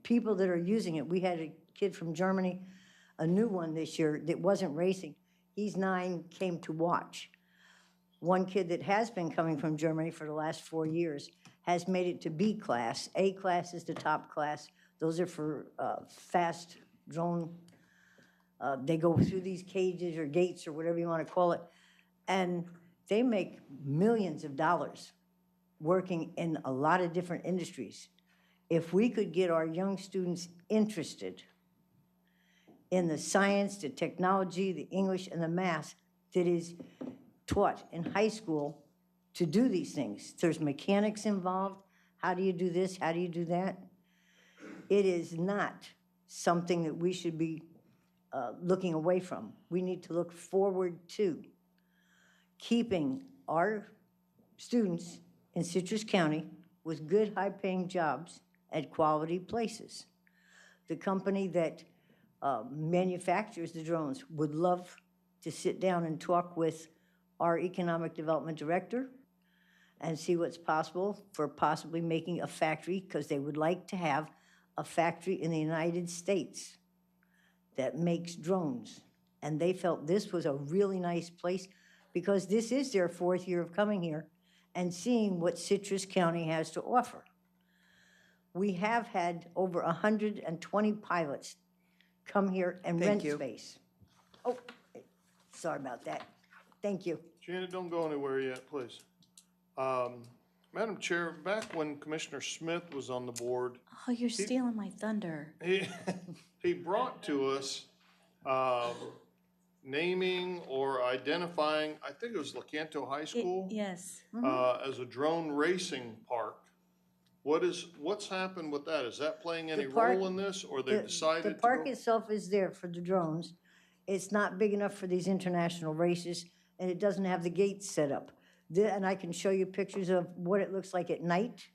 people that are using it, we had a kid from Germany, a new one this year that wasn't racing. He's 9, came to watch. One kid that has been coming from Germany for the last 4 years has made it to B class. A class is the top class. Those are for fast drone. They go through these cages or gates or whatever you want to call it, and they make millions of dollars working in a lot of different industries. If we could get our young students interested in the science, the technology, the English, and the math that is taught in high school to do these things. There's mechanics involved. How do you do this? How do you do that? It is not something that we should be looking away from. We need to look forward to keeping our students in Citrus County with good, high-paying jobs at quality places. The company that manufactures the drones would love to sit down and talk with our economic development director and see what's possible for possibly making a factory, because they would like to have a factory in the United States that makes drones. And they felt this was a really nice place because this is their 4th year of coming here and seeing what Citrus County has to offer. We have had over 120 pilots come here and Thank rent you. space. Oh, sorry about that. Thank you. Janet, don't go anywhere yet, please. Madam Chair, back when Commissioner Smith was on the board, Oh, you're stealing my thunder. he brought to us naming or identifying, I think it was Lecanto High School, Yes. as a drone racing park. What's happened with that? Is that playing any The park- role in this, or they The decided to park go? itself is there for the drones. It's not big enough for these international races, and it doesn't have the gates set up. And I can show you pictures of what it looks like at night.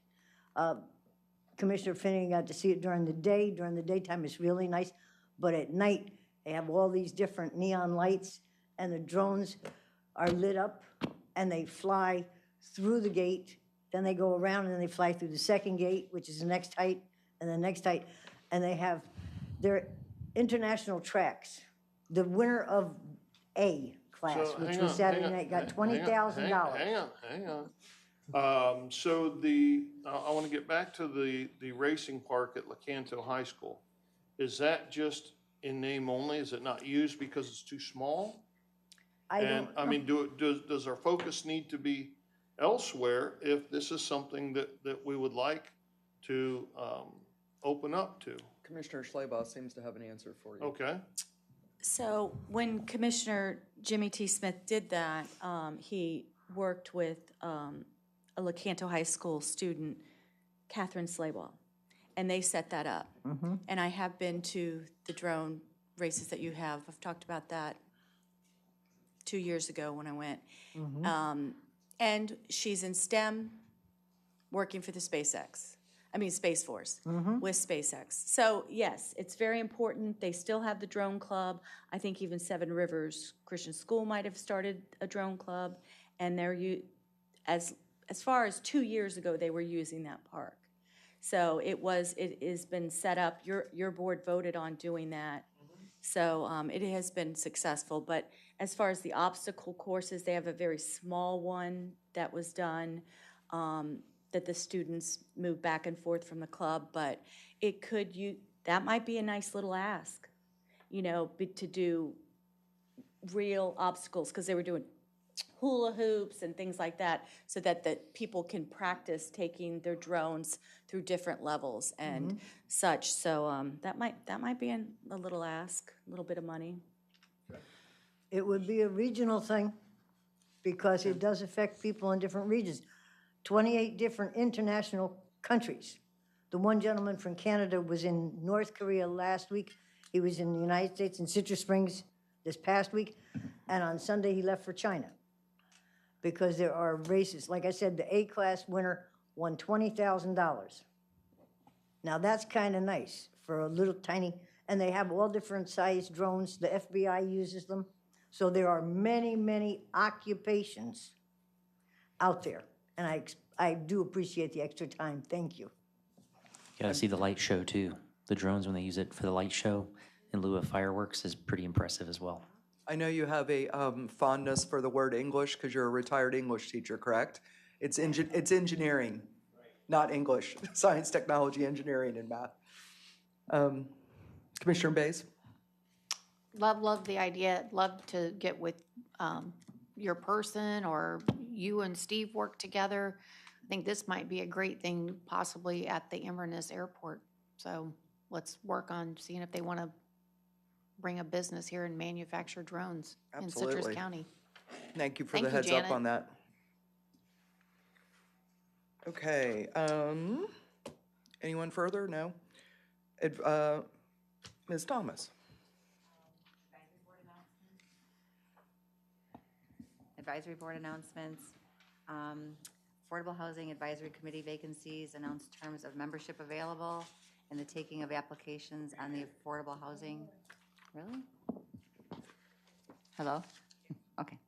Commissioner Finnegan got to see it during the day. During the daytime, it's really nice. But at night, they have all these different neon lights, and the drones are lit up, and they fly through the gate. Then they go around, and then they fly through the second gate, which is the next height, and the next height. And they have their international tracks. The winner of A class, So, which hang was on, Saturday hang on, night, got hang- $20,000. Hang on. So I want to get back to the racing park at Lecanto High School. Is that just in name only? Is it not used because it's too small? And, I mean, does our focus need to be elsewhere if this is something that we would like to open up to? Commissioner Schleybaugh seems to have an answer for you. Okay. So when Commissioner Jimmy T. Smith did that, he worked with a Lecanto High School student, Catherine Slayball, and they set that up. And I have been to the drone races that you have. I've talked about that 2 years ago when I went. And she's in STEM, working for the Space Force with SpaceX. So yes, it's very important. They still have the drone club. I think even Seven Rivers Christian School might have started a drone club. And as far as 2 years ago, they were using that park. So it has been set up. Your board voted on doing that. So it has been successful. But as far as the obstacle courses, they have a very small one that was done that the students move back and forth from the club. But that might be a nice little ask, to do real obstacles, because they were doing hula hoops and things like that, so that the people can practice taking their drones through different levels and such. So that might be a little ask, a little bit of money. It would be a regional thing because it does affect people in different regions. 28 different international countries. The one gentleman from Canada was in North Korea last week. He was in the United States in Citrus Springs this past week. And on Sunday, he left for China because there are races. Like I said, the A-class winner won $20,000. Now, that's kind of nice for a little tiny, and they have all different size drones. The FBI uses them. So there are many, many occupations out there. And I do appreciate the extra time. Thank you. You gotta see the light show too. The drones, when they use it for the light show in lieu of fireworks, is pretty impressive as well. I know you have a fondness for the word English because you're a retired English teacher, correct? It's engineering, not English. Science, technology, engineering, and math. Commissioner Bays? Love the idea. Love to get with your person, or you and Steve work together. I think this might be a great thing possibly at the Inverness Airport. So let's work on seeing if they want to bring a business here and manufacture drones in Citrus Absolutely. County. Thank you for Thank the you, heads Janet. up on that. Okay, anyone further? No? Ms. Thomas? Advisory board announcements. Affordable Housing Advisory Committee vacancies, announced terms of membership available, and the taking of applications on the affordable housing. Really? Hello? Okay.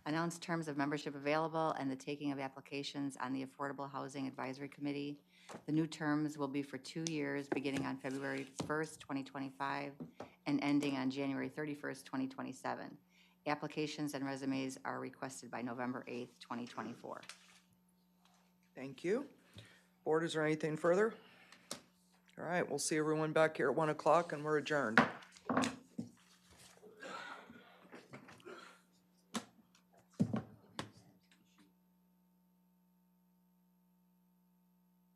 announce terms of membership available and the taking of applications on the Affordable Housing Advisory Committee. The new terms will be for 2 years, beginning on February 1st, 2025, and ending on January 31st, 2027. Applications and resumes are requested by November 8th, 2024. Thank you. Board, is there anything further? All right, we'll see everyone back here at 1 o'clock, and we're adjourned.